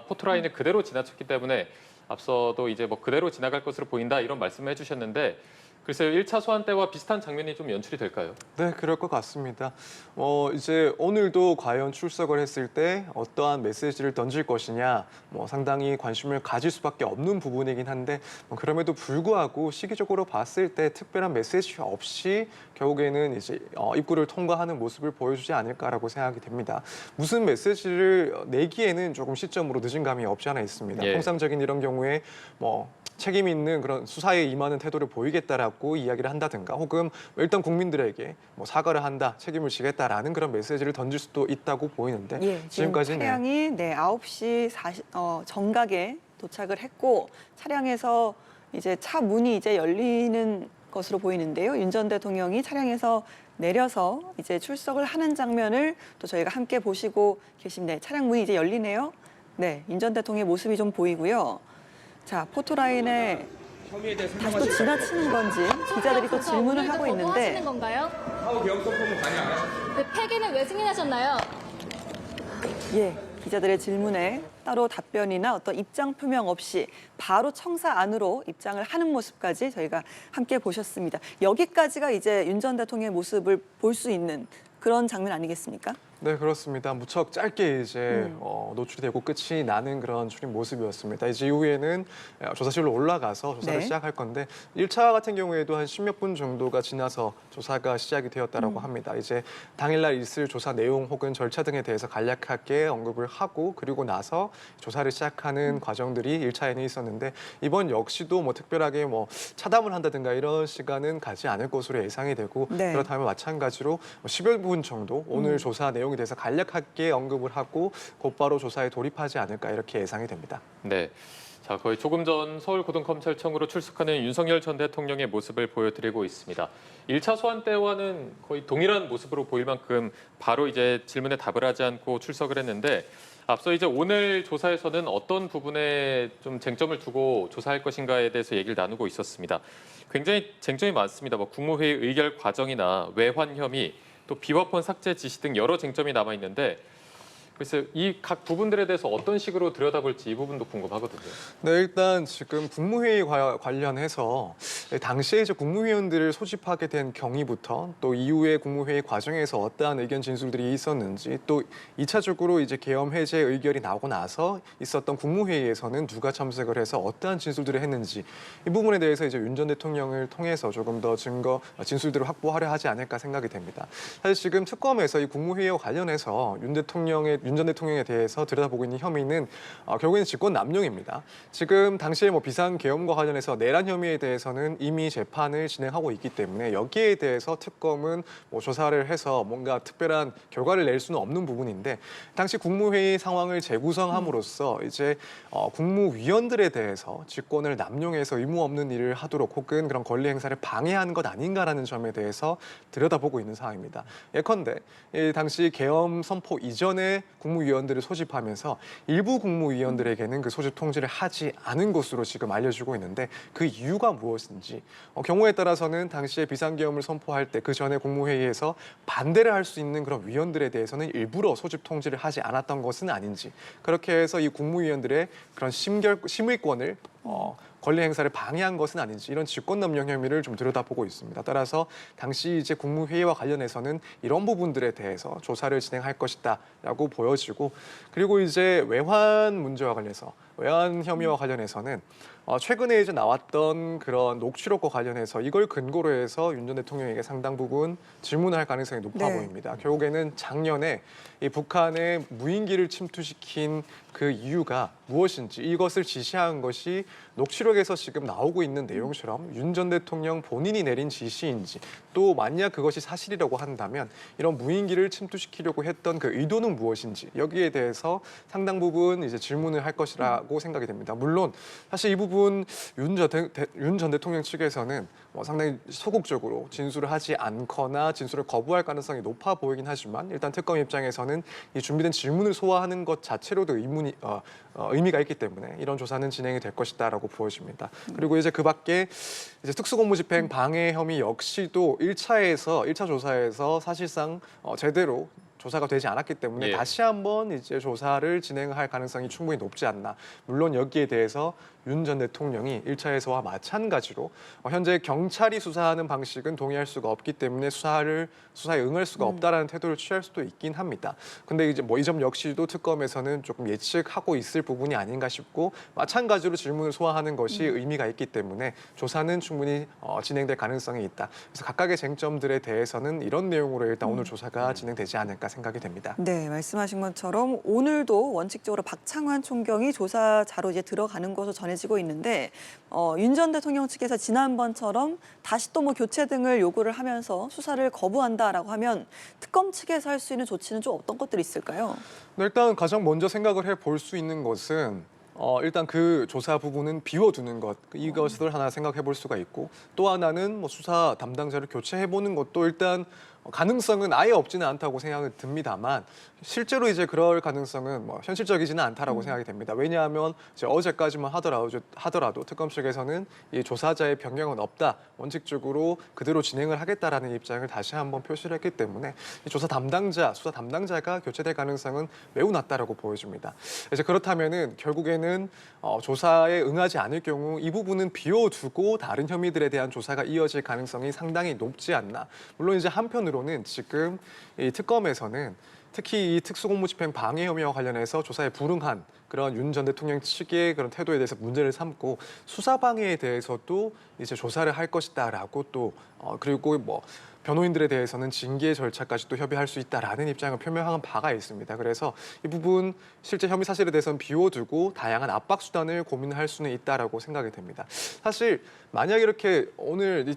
포토라인을 그대로 지나쳤기 때문에 앞서도 이제 뭐 그대로 지나갈 것으로 보인다 이런 말씀을 해주셨는데 글쎄요, 1차 소환 때와 비슷한 장면이 좀 연출이 될까요? 네, 그럴 것 같습니다. 이제 오늘도 과연 출석을 했을 때 어떠한 메시지를 던질 것이냐, 상당히 관심을 가질 수밖에 없는 부분이긴 한데 그럼에도 불구하고 시기적으로 봤을 때 특별한 메시지 없이 결국에는 이제 입구를 통과하는 모습을 보여주지 않을까라고 생각이 됩니다. 무슨 메시지를 내기에는 조금 시점으로 늦은 감이 없지 않아 있습니다. 예. 통상적인 이런 경우에 책임 있는 그런 수사에 임하는 태도를 보이겠다라고 이야기를 한다든가 혹은 일단 국민들에게 사과를 한다, 책임을 지겠다라는 그런 메시지를 던질 수도 있다고 보이는데 예, 지금 지금까지는 차량이 9시 40 정각에 도착을 했고 차량에서 이제 차 문이 이제 열리는 것으로 보이는데요. 윤 전 대통령이 차량에서 내려서 이제 출석을 하는 장면을 또 저희가 함께 보시고 계십니다. 차량 문이 이제 열리네요. 네, 윤 전 대통령의 모습이 좀 보이고요. 자, 포토라인에 다시 또 지나치는 건지 기자들이 또 질문을 하고 있는데 하시는 건가요? 사후 개혁 소품은 관여 안 하셨나요? 네, 폐기는 왜 승인하셨나요? 예, 기자들의 질문에 따로 답변이나 어떤 입장 표명 없이 바로 청사 안으로 입장을 하는 모습까지 저희가 함께 보셨습니다. 여기까지가 이제 윤 전 대통령의 모습을 볼 수 있는 그런 장면 아니겠습니까? 네, 그렇습니다. 무척 짧게 이제 노출이 되고 끝이 나는 그런 출입 모습이었습니다. 이제 이후에는 조사실로 올라가서 조사를 네. 시작할 건데 1차 같은 경우에도 한 10몇 분 정도가 지나서 조사가 시작이 되었다라고 합니다. 이제 당일날 있을 조사 내용 혹은 절차 등에 대해서 간략하게 언급을 하고 그리고 나서 조사를 시작하는 과정들이 1차에는 있었는데 이번 역시도 특별하게 차담을 한다든가 이런 시간은 가지 않을 것으로 예상이 되고 네. 그렇다면 마찬가지로 10여 분 정도 오늘 조사 내용에 대해서 간략하게 언급을 하고 곧바로 조사에 돌입하지 않을까 이렇게 예상이 됩니다. 네. 자, 거의 조금 전 서울고등검찰청으로 출석하는 윤석열 전 대통령의 모습을 보여드리고 있습니다. 1차 소환 때와는 거의 동일한 모습으로 보일 만큼 바로 이제 질문에 답을 하지 않고 출석을 했는데 앞서 이제 오늘 조사에서는 어떤 부분에 좀 쟁점을 두고 조사할 것인가에 대해서 얘기를 나누고 있었습니다. 굉장히 쟁점이 많습니다. 국무회의 의결 과정이나 외환 혐의, 또 비화폰 삭제 지시 등 여러 쟁점이 남아 있는데 그래서 이 각 부분들에 대해서 어떤 식으로 들여다볼지 이 부분도 궁금하거든요. 네, 일단 지금 국무회의 관련해서 당시에 이제 국무위원들을 소집하게 된 경위부터 또 이후에 국무회의 과정에서 어떠한 의견 진술들이 있었는지 또 2차적으로 이제 계엄 해제 의결이 나오고 나서 있었던 국무회의에서는 누가 참석을 해서 어떠한 진술들을 했는지 이 부분에 대해서 이제 윤 전 대통령을 통해서 조금 더 진술들을 확보하려 하지 않을까 생각이 됩니다. 사실 지금 특검에서 이 국무회의와 관련해서 윤 전 대통령에 대해서 들여다보고 있는 혐의는 결국에는 직권 남용입니다. 지금 당시에 비상 계엄과 관련해서 내란 혐의에 대해서는 이미 재판을 진행하고 있기 때문에 여기에 대해서 특검은 조사를 해서 뭔가 특별한 결과를 낼 수는 없는 부분인데 당시 국무회의 상황을 재구성함으로써 이제 국무위원들에 대해서 직권을 남용해서 의무 없는 일을 하도록 혹은 그런 권리 행사를 방해하는 것 아닌가라는 점에 대해서 들여다보고 있는 상황입니다. 예컨대 당시 계엄 선포 이전에 국무위원들을 소집하면서 일부 국무위원들에게는 그 소집 통지를 하지 않은 것으로 지금 알려지고 있는데 그 이유가 무엇인지 경우에 따라서는 당시에 비상계엄을 선포할 때 그 전에 국무회의에서 반대를 할 수 있는 그런 위원들에 대해서는 일부러 소집 통지를 하지 않았던 것은 아닌지 그렇게 해서 이 국무위원들의 그런 심의권을 권리 행사를 방해한 것은 아닌지 이런 직권남용 혐의를 좀 들여다보고 있습니다. 따라서 당시 이제 국무회의와 관련해서는 이런 부분들에 대해서 조사를 진행할 것이다라고 보여지고 그리고 이제 외환 문제와 관련해서 외환 혐의와 관련해서는 최근에 이제 나왔던 그런 녹취록과 관련해서 이걸 근거로 해서 윤 전 대통령에게 상당 부분 질문을 할 가능성이 높아 네. 보입니다. 결국에는 작년에 이 북한의 무인기를 침투시킨 그 이유가 무엇인지 이것을 지시한 것이 녹취록에서 지금 나오고 있는 내용처럼 윤 전 대통령 본인이 내린 지시인지 또 만약 그것이 사실이라고 한다면 이런 무인기를 침투시키려고 했던 그 의도는 무엇인지 여기에 대해서 상당 부분 이제 질문을 할 것이라고 생각이 됩니다. 물론 사실 이 부분 윤 전 대통령 측에서는 상당히 소극적으로 진술을 하지 않거나 진술을 거부할 가능성이 높아 보이긴 하지만 일단 특검 입장에서는 이 준비된 질문을 소화하는 것 자체로도 의미가 있기 때문에 이런 조사는 진행이 될 것이다라고 보여집니다. 그리고 이제 그밖에 이제 특수공무집행 방해 혐의 역시도 1차 조사에서 사실상 제대로 조사가 되지 않았기 때문에 예. 다시 한번 이제 조사를 진행할 가능성이 충분히 높지 않나. 물론 여기에 대해서 윤 전 대통령이 1차에서와 마찬가지로 현재 경찰이 수사하는 방식은 동의할 수가 없기 때문에 수사에 응할 수가 없다라는 태도를 취할 수도 있긴 합니다. 근데 이제 이 점 역시도 특검에서는 조금 예측하고 있을 부분이 아닌가 싶고 마찬가지로 질문을 소화하는 것이 의미가 있기 때문에 조사는 충분히 진행될 가능성이 있다. 그래서 각각의 쟁점들에 대해서는 이런 내용으로 일단 오늘 조사가 진행되지 않을까 생각이 됩니다. 네, 말씀하신 것처럼 오늘도 원칙적으로 박창환 총경이 조사자로 이제 들어가는 것으로 전해지고 있는데 윤 전 대통령 측에서 지난번처럼 다시 또 뭐 교체 등을 요구를 하면서 수사를 거부한다라고 하면 특검 측에서 할 수 있는 조치는 좀 어떤 것들이 있을까요? 일단 가장 먼저 생각을 해볼 수 있는 것은 일단 그 조사 부분은 비워두는 것 이것을 하나 생각해 볼 수가 있고 또 하나는 뭐 수사 담당자를 교체해 보는 것도 일단 가능성은 아예 없지는 않다고 생각이 듭니다만 실제로 이제 그럴 가능성은 뭐 현실적이지는 않다라고 생각이 됩니다. 왜냐하면 이제 어제까지만 하더라도 특검 측에서는 이 조사자의 변경은 없다. 원칙적으로 그대로 진행을 하겠다라는 입장을 다시 한번 표시를 했기 때문에 이 수사 담당자가 교체될 가능성은 매우 낮다라고 보여집니다. 이제 그렇다면은 결국에는 조사에 응하지 않을 경우 이 부분은 비워두고 다른 혐의들에 대한 조사가 이어질 가능성이 상당히 높지 않나. 물론 이제 한편으로는 지금 이 특검에서는 특히 이 특수공무집행 방해 혐의와 관련해서 조사에 불응한 그런 윤 전 대통령 측의 그런 태도에 대해서 문제를 삼고 수사 방해에 대해서도 이제 조사를 할 것이다라고 또 그리고 뭐 변호인들에 대해서는 징계 절차까지 또 협의할 수 있다라는 입장을 표명한 바가 있습니다. 그래서 이 부분 실제 혐의 사실에 대해서는 비워두고 다양한 압박 수단을 고민할 수는 있다라고 생각이 됩니다. 사실 만약 이렇게 오늘 이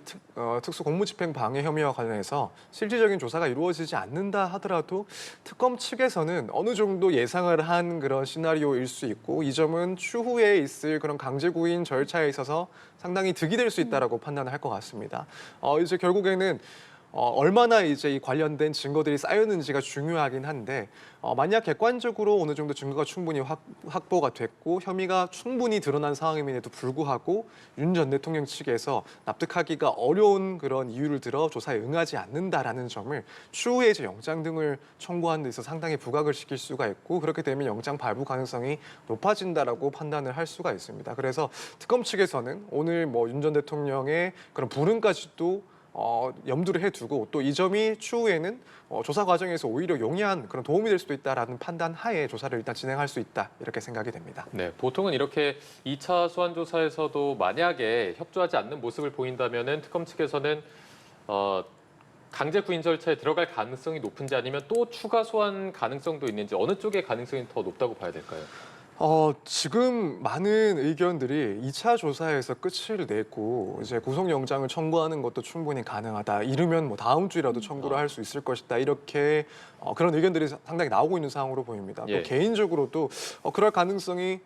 특수 공무집행 방해 혐의와 관련해서 실질적인 조사가 이루어지지 않는다 하더라도 특검 측에서는 어느 정도 예상을 한 그런 시나리오일 수 있고 이 점은 추후에 있을 그런 강제 구인 절차에 있어서 상당히 득이 될 수 있다라고 판단을 할 것 같습니다. 이제 결국에는 얼마나 이제 이 관련된 증거들이 쌓였는지가 중요하긴 한데 만약 객관적으로 어느 정도 증거가 충분히 확보가 됐고 혐의가 충분히 드러난 상황임에도 불구하고 윤 전 대통령 측에서 납득하기가 어려운 그런 이유를 들어 조사에 응하지 않는다라는 점을 추후에 이제 영장 등을 청구하는 데 있어서 상당히 부각을 시킬 수가 있고 그렇게 되면 영장 발부 가능성이 높아진다라고 판단을 할 수가 있습니다. 그래서 특검 측에서는 오늘 뭐 윤 전 대통령의 그런 불응까지도 염두를 해두고 또 이 점이 추후에는 조사 과정에서 오히려 용이한 그런 도움이 될 수도 있다라는 판단 하에 조사를 일단 진행할 수 있다 이렇게 생각이 됩니다. 네, 보통은 이렇게 2차 소환 조사에서도 만약에 협조하지 않는 모습을 보인다면은 특검 측에서는 강제 구인 절차에 들어갈 가능성이 높은지 아니면 또 추가 소환 가능성도 있는지 어느 쪽의 가능성이 더 높다고 봐야 될까요? 지금 많은 의견들이 2차 조사에서 끝을 내고 이제 구속영장을 청구하는 것도 충분히 가능하다. 이르면 뭐 다음 주이라도 청구를 할 수 있을 것이다. 이렇게 그런 의견들이 상당히 나오고 있는 상황으로 보입니다. 예. 또 개인적으로도 그럴 가능성이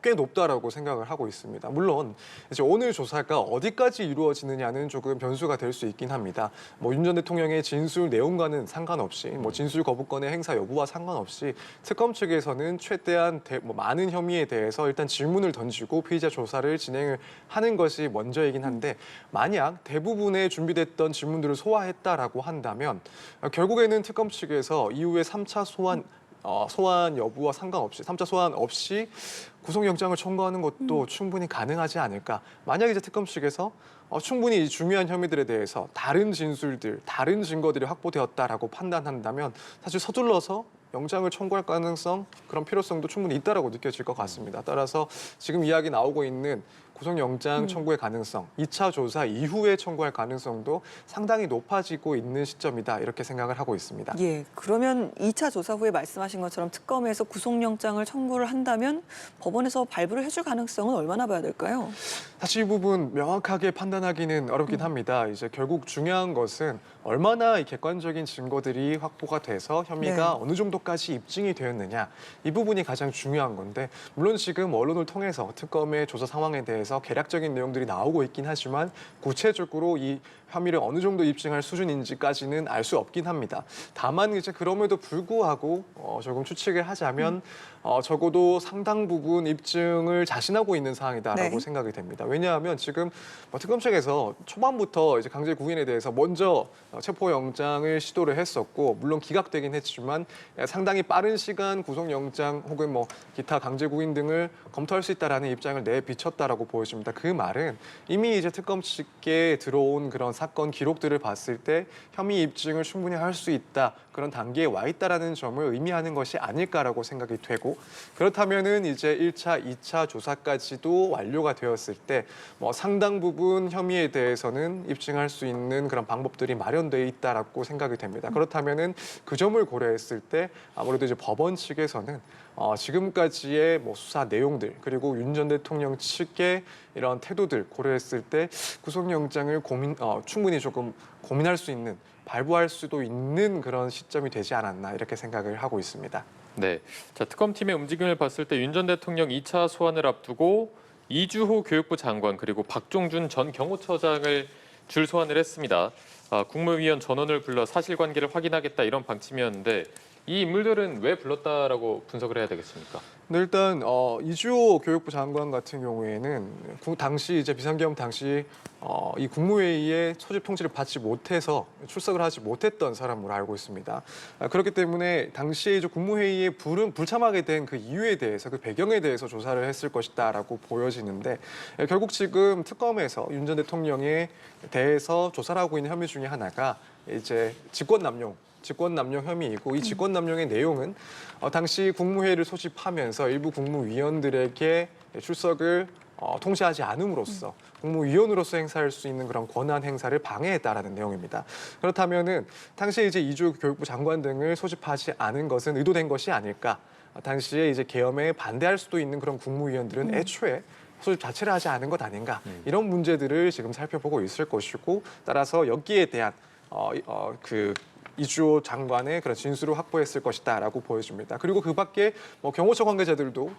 꽤 높다라고 생각을 하고 있습니다. 물론 이제 오늘 조사가 어디까지 이루어지느냐는 조금 변수가 될 수 있긴 합니다. 뭐 윤 전 대통령의 진술 내용과는 상관없이, 뭐 진술 거부권의 행사 여부와 상관없이 특검 측에서는 최대한 많은 혐의에 대해서 일단 질문을 던지고 피의자 조사를 진행을 하는 것이 먼저이긴 한데 만약 대부분의 준비됐던 질문들을 소화했다라고 한다면 결국에는 특검 측에서 이후에 3차 소환 여부와 상관없이 3차 소환 없이 구속영장을 청구하는 것도 충분히 가능하지 않을까. 만약 이제 특검 측에서 충분히 중요한 혐의들에 대해서 다른 진술들, 다른 증거들이 확보되었다라고 판단한다면 사실 서둘러서 영장을 청구할 가능성, 그런 필요성도 충분히 있다라고 느껴질 것 같습니다. 따라서 지금 이야기 나오고 있는 구속영장 청구의 가능성, 2차 조사 이후에 청구할 가능성도 상당히 높아지고 있는 시점이다, 이렇게 생각을 하고 있습니다. 예, 그러면 2차 조사 후에 말씀하신 것처럼 특검에서 구속영장을 청구를 한다면 법원에서 발부를 해줄 가능성은 얼마나 봐야 될까요? 사실 이 부분 명확하게 판단하기는 어렵긴 합니다. 이제 결국 중요한 것은 얼마나 이 객관적인 증거들이 확보가 돼서 혐의가 네. 어느 정도까지 입증이 되었느냐, 이 부분이 가장 중요한 건데, 물론 지금 언론을 통해서 특검의 조사 상황에 대해서 개략적인 내용들이 나오고 있긴 하지만 구체적으로 이 혐의를 어느 정도 입증할 수준인지까지는 알 수 없긴 합니다. 다만 이제 그럼에도 불구하고 조금 추측을 하자면 적어도 상당 부분 입증을 자신하고 있는 상황이다라고 네. 생각이 됩니다. 왜냐하면 지금 특검 측에서 초반부터 이제 강제 구인에 대해서 먼저 체포영장을 시도를 했었고, 물론 기각되긴 했지만 상당히 빠른 시간 구속영장 혹은 기타 강제 구인 등을 검토할 수 있다라는 입장을 내비쳤다라고 보여집니다. 그 말은 이미 이제 특검 측에 들어온 그런 사건 기록들을 봤을 때 혐의 입증을 충분히 할 수 있다, 그런 단계에 와 있다라는 점을 의미하는 것이 아닐까라고 생각이 되고, 그렇다면은 이제 1차, 2차 조사까지도 완료가 되었을 때 상당 부분 혐의에 대해서는 입증할 수 있는 그런 방법들이 마련돼 있다라고 생각이 됩니다. 그렇다면은 그 점을 고려했을 때 아무래도 이제 법원 측에서는 지금까지의 수사 내용들, 그리고 윤 전 대통령 측의 이런 태도들 고려했을 때 구속영장을 충분히 조금 고민할 수 있는, 발부할 수도 있는 그런 시점이 되지 않았나, 이렇게 생각을 하고 있습니다. 네, 자 특검팀의 움직임을 봤을 때 윤 전 대통령 2차 소환을 앞두고 이주호 교육부 장관 그리고 박종준 전 경호처장을 줄 소환을 했습니다. 국무위원 전원을 불러 사실관계를 확인하겠다, 이런 방침이었는데 이 인물들은 왜 불렀다라고 분석을 해야 되겠습니까? 네, 일단 이주호 교육부 장관 같은 경우에는 당시 이제 비상계엄 당시 이 국무회의에 소집 통지를 받지 못해서 출석을 하지 못했던 사람으로 알고 있습니다. 그렇기 때문에 당시에 이제 국무회의에 불참하게 된 그 이유에 대해서, 그 배경에 대해서 조사를 했을 것이다라고 보여지는데, 결국 지금 특검에서 윤 전 대통령에 대해서 조사를 하고 있는 혐의 중에 하나가 이제 직권남용 혐의이고, 이 직권남용의 내용은 당시 국무회의를 소집하면서 일부 국무위원들에게 출석을 통지하지 않음으로써 국무위원으로서 행사할 수 있는 그런 권한 행사를 방해했다라는 내용입니다. 그렇다면은 당시에 이제 이주호 교육부 장관 등을 소집하지 않은 것은 의도된 것이 아닐까? 당시에 이제 계엄에 반대할 수도 있는 그런 국무위원들은 애초에 소집 자체를 하지 않은 것 아닌가? 이런 문제들을 지금 살펴보고 있을 것이고, 따라서 여기에 대한 이주호 장관의 그런 진술을 확보했을 것이다라고 보여집니다. 그리고 그 밖에 경호처 관계자들도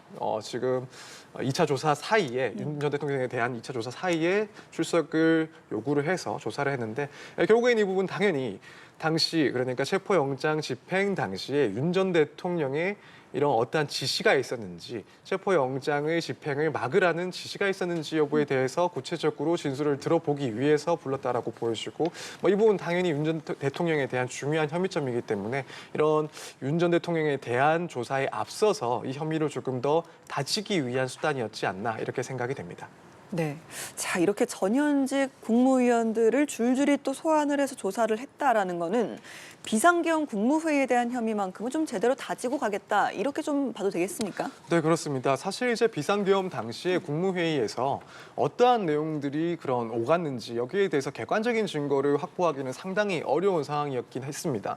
지금 2차 조사 사이에, 윤 전 대통령에 대한 2차 조사 사이에 출석을 요구를 해서 조사를 했는데, 결국엔 이 부분 당연히 당시, 그러니까 체포영장 집행 당시에 윤 전 대통령의 이런 어떠한 지시가 있었는지, 체포영장의 집행을 막으라는 지시가 있었는지 여부에 대해서 구체적으로 진술을 들어보기 위해서 불렀다라고 보여지고, 이 부분 당연히 윤 전 대통령에 대한 중요한 혐의점이기 때문에 이런 윤 전 대통령에 대한 조사에 앞서서 이 혐의를 조금 더 다지기 위한 수단이었지 않나, 이렇게 생각이 됩니다. 네. 자, 이렇게 전현직 국무위원들을 줄줄이 또 소환을 해서 조사를 했다라는 거는 비상계엄 국무회의에 대한 혐의만큼은 좀 제대로 다지고 가겠다, 이렇게 좀 봐도 되겠습니까? 네, 그렇습니다. 사실 이제 비상계엄 당시에 국무회의에서 어떠한 내용들이 그런 오갔는지 여기에 대해서 객관적인 증거를 확보하기는 상당히 어려운 상황이었긴 했습니다.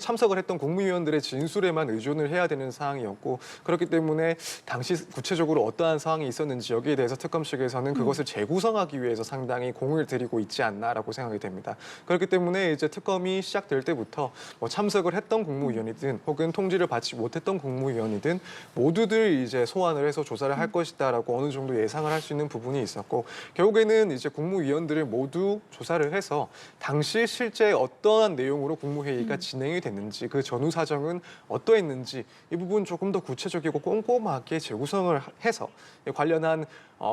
참석을 했던 국무위원들의 진술에만 의존을 해야 되는 상황이었고, 그렇기 때문에 당시 구체적으로 어떠한 상황이 있었는지 여기에 대해서 특검 측에서는 그것을 재구성하기 위해서 상당히 공을 들이고 있지 않나라고 생각이 됩니다. 그렇기 때문에 이제 특검이 시작될 때부터 참석을 했던 국무위원이든 혹은 통지를 받지 못했던 국무위원이든 모두들 이제 소환을 해서 조사를 할 것이다라고 어느 정도 예상을 할 수 있는 부분이 있었고, 결국에는 이제 국무위원들을 모두 조사를 해서 당시 실제 어떠한 내용으로 국무회의가 진행이 됐는지, 그 전후 사정은 어떠했는지, 이 부분 조금 더 구체적이고 꼼꼼하게 재구성을 해서 관련한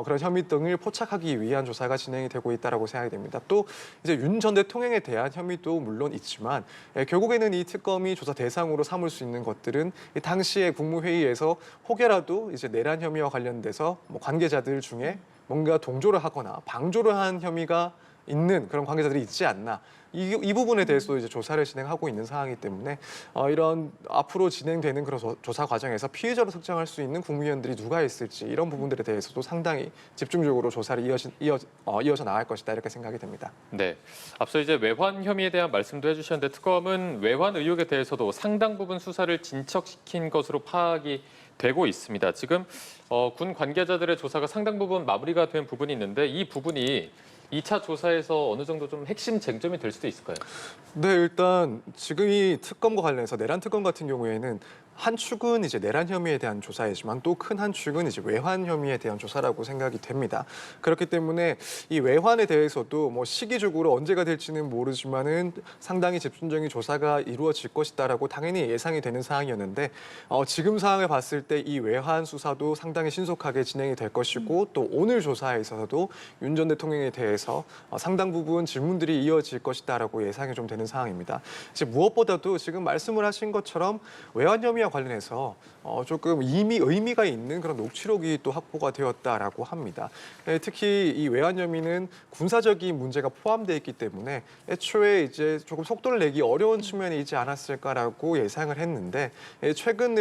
그런 혐의 등을 포착하기 위한 조사가 진행이 되고 있다라고 생각이 됩니다. 또 이제 윤 전 대통령에 대한 혐의도 물론 있지만, 결국에는 이 특검이 조사 대상으로 삼을 수 있는 것들은 이 당시에 국무회의에서 혹여라도 이제 내란 혐의와 관련돼서 관계자들 중에 뭔가 동조를 하거나 방조를 한 혐의가 있는 그런 관계자들이 있지 않나. 이 부분에 대해서도 이제 조사를 진행하고 있는 상황이기 때문에 이런 앞으로 진행되는 그런 조사 과정에서 피해자로 특정할 수 있는 국무위원들이 누가 있을지 이런 부분들에 대해서도 상당히 집중적으로 조사를 이어서 나갈 것이다 이렇게 생각이 됩니다. 네. 앞서 이제 외환 혐의에 대한 말씀도 해주셨는데 특검은 외환 의혹에 대해서도 상당 부분 수사를 진척시킨 것으로 파악이 되고 있습니다. 지금 군 관계자들의 조사가 상당 부분 마무리가 된 부분이 있는데 이 부분이 2차 조사에서 어느 정도 좀 핵심 쟁점이 될 수도 있을까요? 네, 일단 지금 이 특검과 관련해서 내란 특검 같은 경우에는 한 축은 이제 내란 혐의에 대한 조사이지만 또 큰 한 축은 이제 외환 혐의에 대한 조사라고 생각이 됩니다. 그렇기 때문에 이 외환에 대해서도 뭐 시기적으로 언제가 될지는 모르지만은 상당히 집중적인 조사가 이루어질 것이다라고 당연히 예상이 되는 상황이었는데 지금 상황을 봤을 때 이 외환 수사도 상당히 신속하게 진행이 될 것이고 또 오늘 조사에 있어서도 윤 전 대통령에 대해서 상당 부분 질문들이 이어질 것이다라고 예상이 좀 되는 상황입니다. 이제 무엇보다도 지금 말씀을 하신 것처럼 외환 혐의와 관련해서 조금 이미 의미가 있는 그런 녹취록이 또 확보가 되었다라고 합니다. 네, 특히 이 외환 혐의는 군사적인 문제가 포함되어 있기 때문에 애초에 이제 조금 속도를 내기 어려운 측면이 있지 않았을까라고 예상을 했는데 최근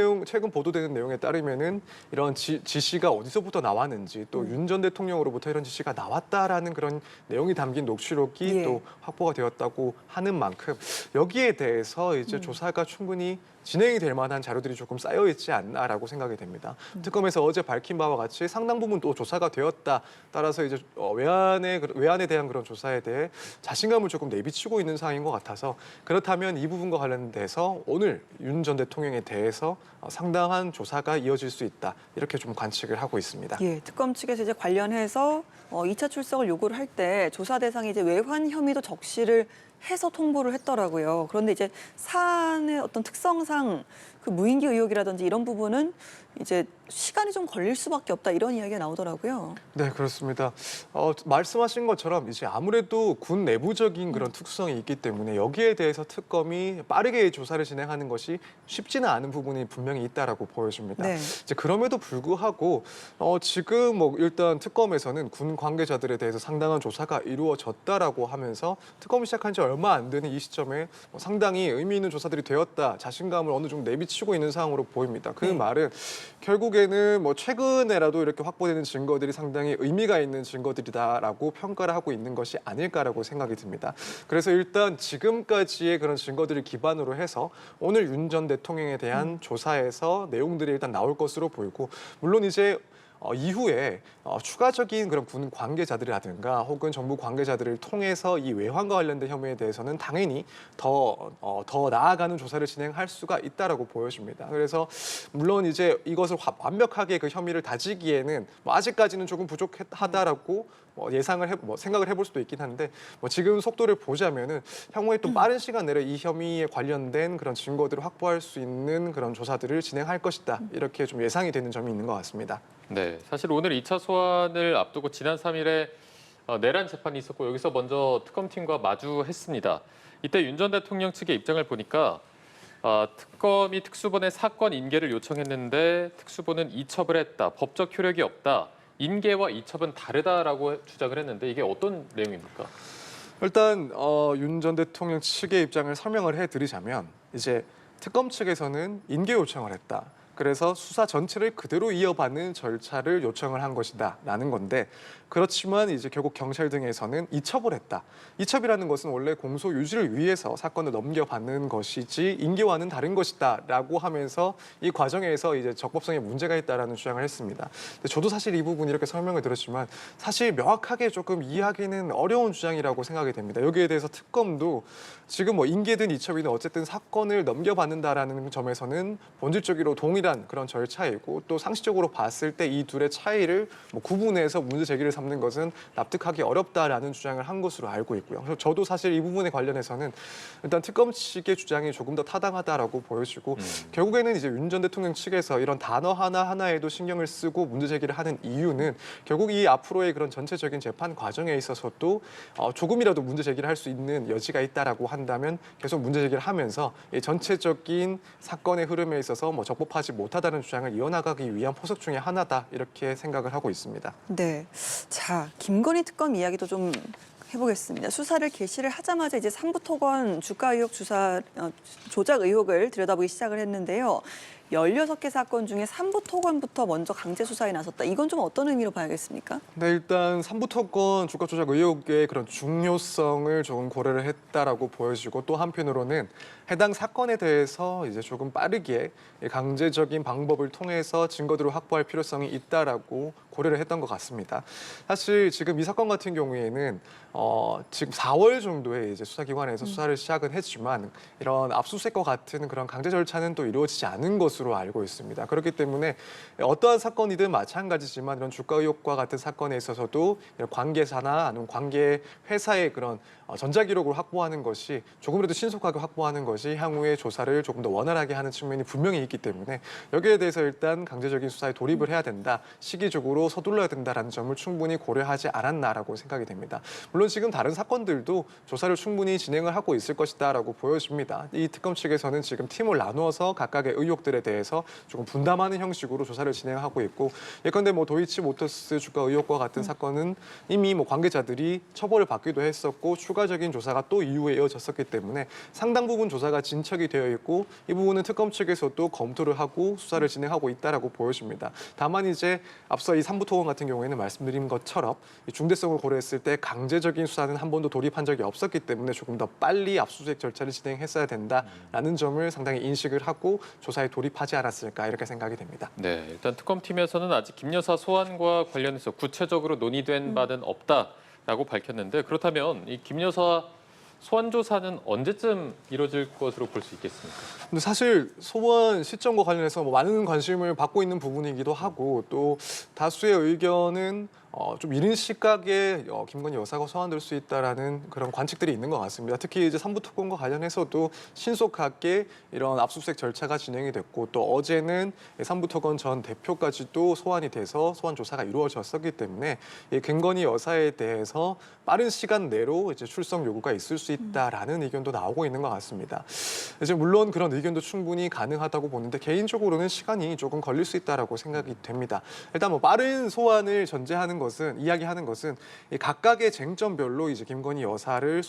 보도되는 내용에 따르면은 이런 지시가 어디서부터 나왔는지 또 윤 전 대통령으로부터 이런 지시가 나왔다라는 그런 내용이 담긴 녹취록이 예. 또 확보가 되었다고 하는 만큼 여기에 대해서 이제 조사가 충분히 진행이 될 만한 자료들이 조금 쌓여 있지 않나라고 생각이 됩니다. 특검에서 어제 밝힌 바와 같이 상당 부분 또 조사가 되었다. 따라서 이제 외환에 대한 그런 조사에 대해 자신감을 조금 내비치고 있는 상황인 것 같아서 그렇다면 이 부분과 관련돼서 오늘 윤 전 대통령에 대해서 상당한 조사가 이어질 수 있다. 이렇게 좀 관측을 하고 있습니다. 예, 특검 측에서 이제 관련해서 2차 출석을 요구를 할 때 조사 대상이 이제 외환 혐의도 적시를 해서 통보를 했더라고요. 그런데 이제 사안의 어떤 특성상 그 무인기 의혹이라든지 이런 부분은 이제 시간이 좀 걸릴 수밖에 없다 이런 이야기가 나오더라고요. 네, 그렇습니다. 말씀하신 것처럼 이제 아무래도 군 내부적인 그런 특수성이 있기 때문에 여기에 대해서 특검이 빠르게 조사를 진행하는 것이 쉽지는 않은 부분이 분명히 있다라고 보여집니다. 네. 이제 그럼에도 불구하고 지금 뭐 일단 특검에서는 군 관계자들에 대해서 상당한 조사가 이루어졌다라고 하면서 특검이 시작한 지 얼마 안 되는 이 시점에 상당히 의미 있는 조사들이 되었다, 자신감을 어느 정도 내비치고 있는 상황으로 보입니다. 그 네. 말은 결국에는 뭐 최근에라도 이렇게 확보되는 증거들이 상당히 의미가 있는 증거들이다라고 평가를 하고 있는 것이 아닐까라고 생각이 듭니다. 그래서 일단 지금까지의 그런 증거들을 기반으로 해서 오늘 윤 전 대통령에 대한 조사에서 내용들이 일단 나올 것으로 보이고 물론 이제 이후에 추가적인 그런 군 관계자들이라든가 혹은 정부 관계자들을 통해서 이 외환과 관련된 혐의에 대해서는 당연히 더 나아가는 조사를 진행할 수가 있다라고 보여집니다. 그래서 물론 이제 이것을 완벽하게 그 혐의를 다지기에는 아직까지는 조금 부족하다라고 생각을 해볼 수도 있긴 한데 지금 속도를 보자면은 향후에 또 빠른 시간 내로 이 혐의에 관련된 그런 증거들을 확보할 수 있는 그런 조사들을 진행할 것이다 이렇게 좀 예상이 되는 점이 있는 것 같습니다. 네, 사실 오늘 2차 소환을 앞두고 지난 3일에 내란 재판이 있었고 여기서 먼저 특검팀과 마주했습니다. 이때 윤 전 대통령 측의 입장을 보니까 특검이 특수본에 사건 인계를 요청했는데 특수본은 이첩을 했다, 법적 효력이 없다, 인계와 이첩은 다르다라고 주장을 했는데 이게 어떤 내용입니까? 일단 윤 전 대통령 측의 입장을 설명을 해드리자면 이제 특검 측에서는 인계 요청을 했다. 그래서 수사 전체를 그대로 이어받는 절차를 요청을 한 것이다라는 건데 그렇지만 이제 결국 경찰 등에서는 이첩을 했다. 이첩이라는 것은 원래 공소 유지를 위해서 사건을 넘겨받는 것이지 인계와는 다른 것이다라고 하면서 이 과정에서 이제 적법성에 문제가 있다라는 주장을 했습니다. 근데 저도 사실 이 부분 이렇게 설명을 드렸지만 사실 명확하게 조금 이해하기는 어려운 주장이라고 생각이 됩니다. 여기에 대해서 특검도 지금 인계든 이첩이든 어쨌든 사건을 넘겨받는다라는 점에서는 본질적으로 동일한 그런 절차이고 또 상식적으로 봤을 때 이 둘의 차이를 구분해서 문제 제기를 삼는 것은 납득하기 어렵다라는 주장을 한 것으로 알고 있고요. 그래서 저도 사실 이 부분에 관련해서는 일단 특검 측의 주장이 조금 더 타당하다라고 보여지고 결국에는 이제 윤 전 대통령 측에서 이런 단어 하나하나에도 신경을 쓰고 문제 제기를 하는 이유는 결국 이 앞으로의 그런 전체적인 재판 과정에 있어서도 조금이라도 문제 제기를 할 수 있는 여지가 있다라고 한다면 계속 문제 제기를 하면서 이 전체적인 사건의 흐름에 있어서 적법하지 못하다는 주장을 이어나가기 위한 포석 중에 하나다 이렇게 생각을 하고 있습니다. 네. 자, 김건희 특검 이야기도 좀 해보겠습니다. 수사를 개시를 하자마자 이제 삼부토건 주가 의혹 조작 의혹을 들여다보기 시작을 했는데요. 16개 사건 중에 삼부토건부터 먼저 강제 수사에 나섰다. 이건 좀 어떤 의미로 봐야겠습니까? 네, 일단 삼부토건 주가 조작 의혹의 그런 중요성을 조금 고려를 했다라고 보여지고 또 한편으로는 해당 사건에 대해서 이제 조금 빠르게 강제적인 방법을 통해서 증거들을 확보할 필요성이 있다라고 고려를 했던 것 같습니다. 사실 지금 이 사건 같은 경우에는 지금 4월 정도에 이제 수사기관에서 수사를 시작은 했지만 이런 압수수색과 같은 그런 강제 절차는 또 이루어지지 않은 것으로 알고 있습니다. 그렇기 때문에 어떠한 사건이든 마찬가지지만 이런 주가 의혹과 같은 사건에 있어서도 이런 관계사나 아니면 관계 회사의 그런 전자기록을 확보하는 것이 조금이라도 신속하게 확보하는 것이 향후의 조사를 조금 더 원활하게 하는 측면이 분명히 있기 때문에 여기에 대해서 일단 강제적인 수사에 돌입을 해야 된다, 시기적으로 서둘러야 된다라는 점을 충분히 고려하지 않았나라고 생각이 됩니다. 물론 지금 다른 사건들도 조사를 충분히 진행을 하고 있을 것이다라고 보여집니다. 이 특검 측에서는 지금 팀을 나누어서 각각의 의혹들에 대해서 조금 분담하는 형식으로 조사를 진행하고 있고, 예컨대 뭐 도이치모터스 주가 의혹과 같은 사건은 이미 뭐 관계자들이 처벌을 받기도 했었고 추가적인 조사가 또 이후에 이어졌었기 때문에 상당 부분 조사가 진척이 되어 있고 이 부분은 특검 측에서도 검토를 하고 수사를 진행하고 있다라고 보여집니다. 다만 이제 앞서 이 삼부토건 같은 경우에는 말씀드린 것처럼 이 중대성을 고려했을 때 강제적인 수사는 한 번도 돌입한 적이 없었기 때문에 조금 더 빨리 압수수색 절차를 진행했어야 된다라는 점을 상당히 인식을 하고 조사에 돌입하지 않았을까 이렇게 생각이 됩니다. 네, 일단 특검팀에서는 아직 김 여사 소환과 관련해서 구체적으로 논의된 바는 없다라고 밝혔는데, 그렇다면 이 김 여사 소환 조사는 언제쯤 이루어질 것으로 볼 수 있겠습니까? 근데 사실 소환 시점과 관련해서 뭐 많은 관심을 받고 있는 부분이기도 하고 또 다수의 의견은 좀 이른 시각에 김건희 여사가 소환될 수 있다라는 그런 관측들이 있는 것 같습니다. 특히 이제 삼부토건과 관련해서도 신속하게 이런 압수수색 절차가 진행이 됐고 또 어제는 삼부토건 전 대표까지도 소환이 돼서 소환 조사가 이루어졌었기 때문에 이 김건희 여사에 대해서 빠른 시간 내로 이제 출석 요구가 있을 수 있다라는 의견도 나오고 있는 것 같습니다. 이제 물론 그런 의견도 충분히 가능하다고 보는데 개인적으로는 시간이 조금 걸릴 수 있다라고 생각이 됩니다. 일단 뭐 빠른 소환을 전제하는 이야기하는 것은 이 각각의 쟁점별로 이제 김건희 여사를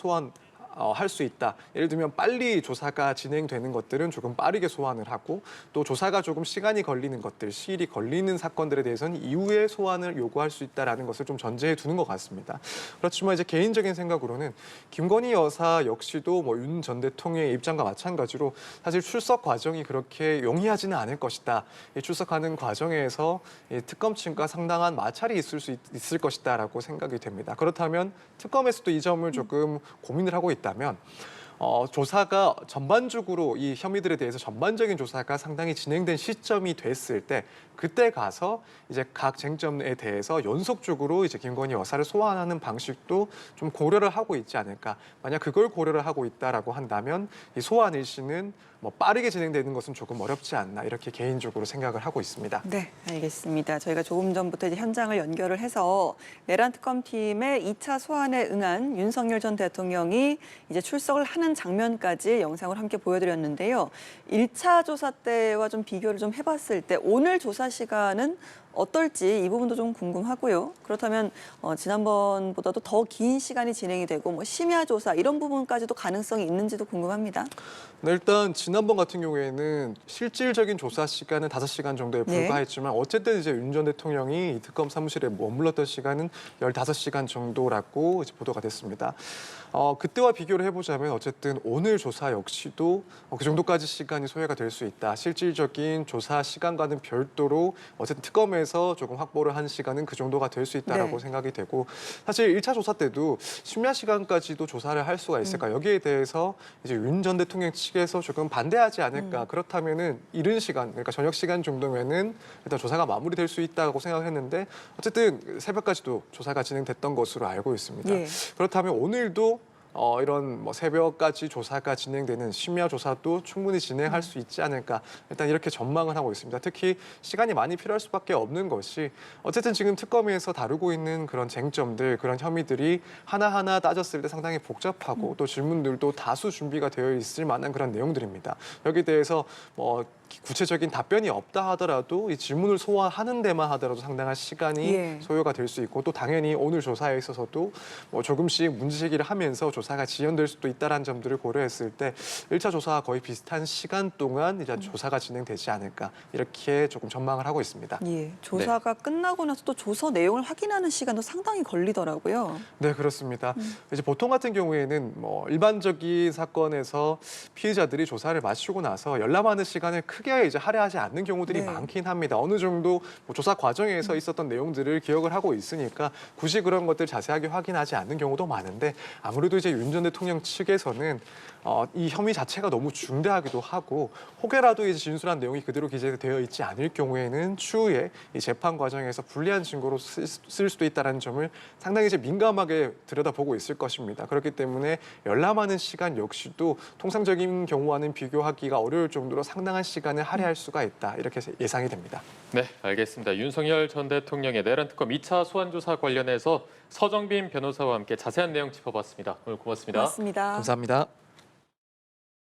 할 수 있다. 예를 들면 빨리 조사가 진행되는 것들은 조금 빠르게 소환을 하고 또 조사가 조금 시간이 걸리는 것들, 시일이 걸리는 사건들에 대해서는 이후에 소환을 요구할 수 있다라는 것을 좀 전제해 두는 것 같습니다. 그렇지만 이제 개인적인 생각으로는 김건희 여사 역시도 뭐 윤 전 대통령의 입장과 마찬가지로 사실 출석 과정이 그렇게 용이하지는 않을 것이다. 이 출석하는 과정에서 이 특검 측과 상당한 마찰이 있을 것이다라고 생각이 됩니다. 그렇다면 특검에서도 이 점을 조금 고민을 하고 있다면 조사가 전반적으로 이 혐의들에 대해서 전반적인 조사가 상당히 진행된 시점이 됐을 때 그때 가서 이제 각 쟁점에 대해서 연속적으로 이제 김건희 여사를 소환하는 방식도 좀 고려를 하고 있지 않을까. 만약 그걸 고려를 하고 있다라고 한다면 이 소환 일시는 뭐 빠르게 진행되는 것은 조금 어렵지 않나 이렇게 개인적으로 생각을 하고 있습니다. 네, 알겠습니다. 저희가 조금 전부터 이제 현장을 연결을 해서 내란 특검팀의 2차 소환에 응한 윤석열 전 대통령이 이제 출석을 하는 장면까지 영상을 함께 보여드렸는데요. 1차 조사 때와 좀 비교를 좀 해봤을 때 오늘 조사 시간은 어떨지 이 부분도 좀 궁금하고요. 그렇다면 지난번보다도 더 긴 시간이 진행이 되고 뭐 심야 조사 이런 부분까지도 가능성이 있는지도 궁금합니다. 네, 일단 지난번 같은 경우에는 실질적인 조사 시간은 5시간 정도에 불과했지만 어쨌든 이제 윤 전 대통령이 이 특검 사무실에 머물렀던 시간은 15시간 정도라고 이제 보도가 됐습니다. 그때와 비교를 해보자면 어쨌든 오늘 조사 역시도 그 정도까지 시간이 소요가 될 수 있다. 실질적인 조사 시간과는 별도로 어쨌든 특검에서 조금 확보를 한 시간은 그 정도가 될 수 있다라고 생각이 되고 사실 1차 조사 때도 심야 시간까지도 조사를 할 수가 있을까 여기에 대해서 이제 윤 전 대통령 측에서 조금 반대하지 않을까 그렇다면은 이른 시간 그러니까 저녁 시간 정도면은 일단 조사가 마무리될 수 있다고 생각했는데 어쨌든 새벽까지도 조사가 진행됐던 것으로 알고 있습니다. 그렇다면 오늘도 이런 뭐 새벽까지 조사가 진행되는 심야 조사도 충분히 진행할 수 있지 않을까 일단 이렇게 전망을 하고 있습니다. 특히 시간이 많이 필요할 수밖에 없는 것이 어쨌든 지금 특검에서 다루고 있는 그런 쟁점들, 그런 혐의들이 하나하나 따졌을 때 상당히 복잡하고 또 질문들도 다수 준비가 되어 있을 만한 그런 내용들입니다. 여기에 대해서 뭐 구체적인 답변이 없다 하더라도 이 질문을 소화하는 데만 하더라도 상당한 시간이 예. 소요가 될 수 있고 또 당연히 오늘 조사에 있어서도 뭐 조금씩 문제 제기를 하면서 조사가 지연될 수도 있다는 점들을 고려했을 때 1차 조사와 거의 비슷한 시간 동안 이제 조사가 진행되지 않을까 이렇게 조금 전망을 하고 있습니다. 예, 조사가 끝나고 나서 또 조서 내용을 확인하는 시간도 상당히 걸리더라고요. 네, 그렇습니다. 이제 보통 같은 경우에는 뭐 일반적인 사건에서 피의자들이 조사를 마치고 나서 열람하는 시간을 크게 이제 할애하지 않는 경우들이 네. 많긴 합니다. 어느 정도 뭐 조사 과정에서 있었던 내용들을 기억을 하고 있으니까 굳이 그런 것들 자세하게 확인하지 않는 경우도 많은데 아무래도 이제 윤 전 대통령 측에서는 이 혐의 자체가 너무 중대하기도 하고 혹여라도 이제 진술한 내용이 그대로 기재되어 있지 않을 경우에는 추후에 이 재판 과정에서 불리한 증거로 쓸 수도 있다는 점을 상당히 이제 민감하게 들여다보고 있을 것입니다. 그렇기 때문에 열람하는 시간 역시도 통상적인 경우와는 비교하기가 어려울 정도로 상당한 시간을 할애할 수가 있다. 이렇게 예상이 됩니다. 네, 알겠습니다. 윤석열 전 대통령의 내란 특검 2차 소환 조사 관련해서 서정빈 변호사와 함께 자세한 내용 짚어봤습니다. 오늘 고맙습니다. 고맙습니다. 감사합니다.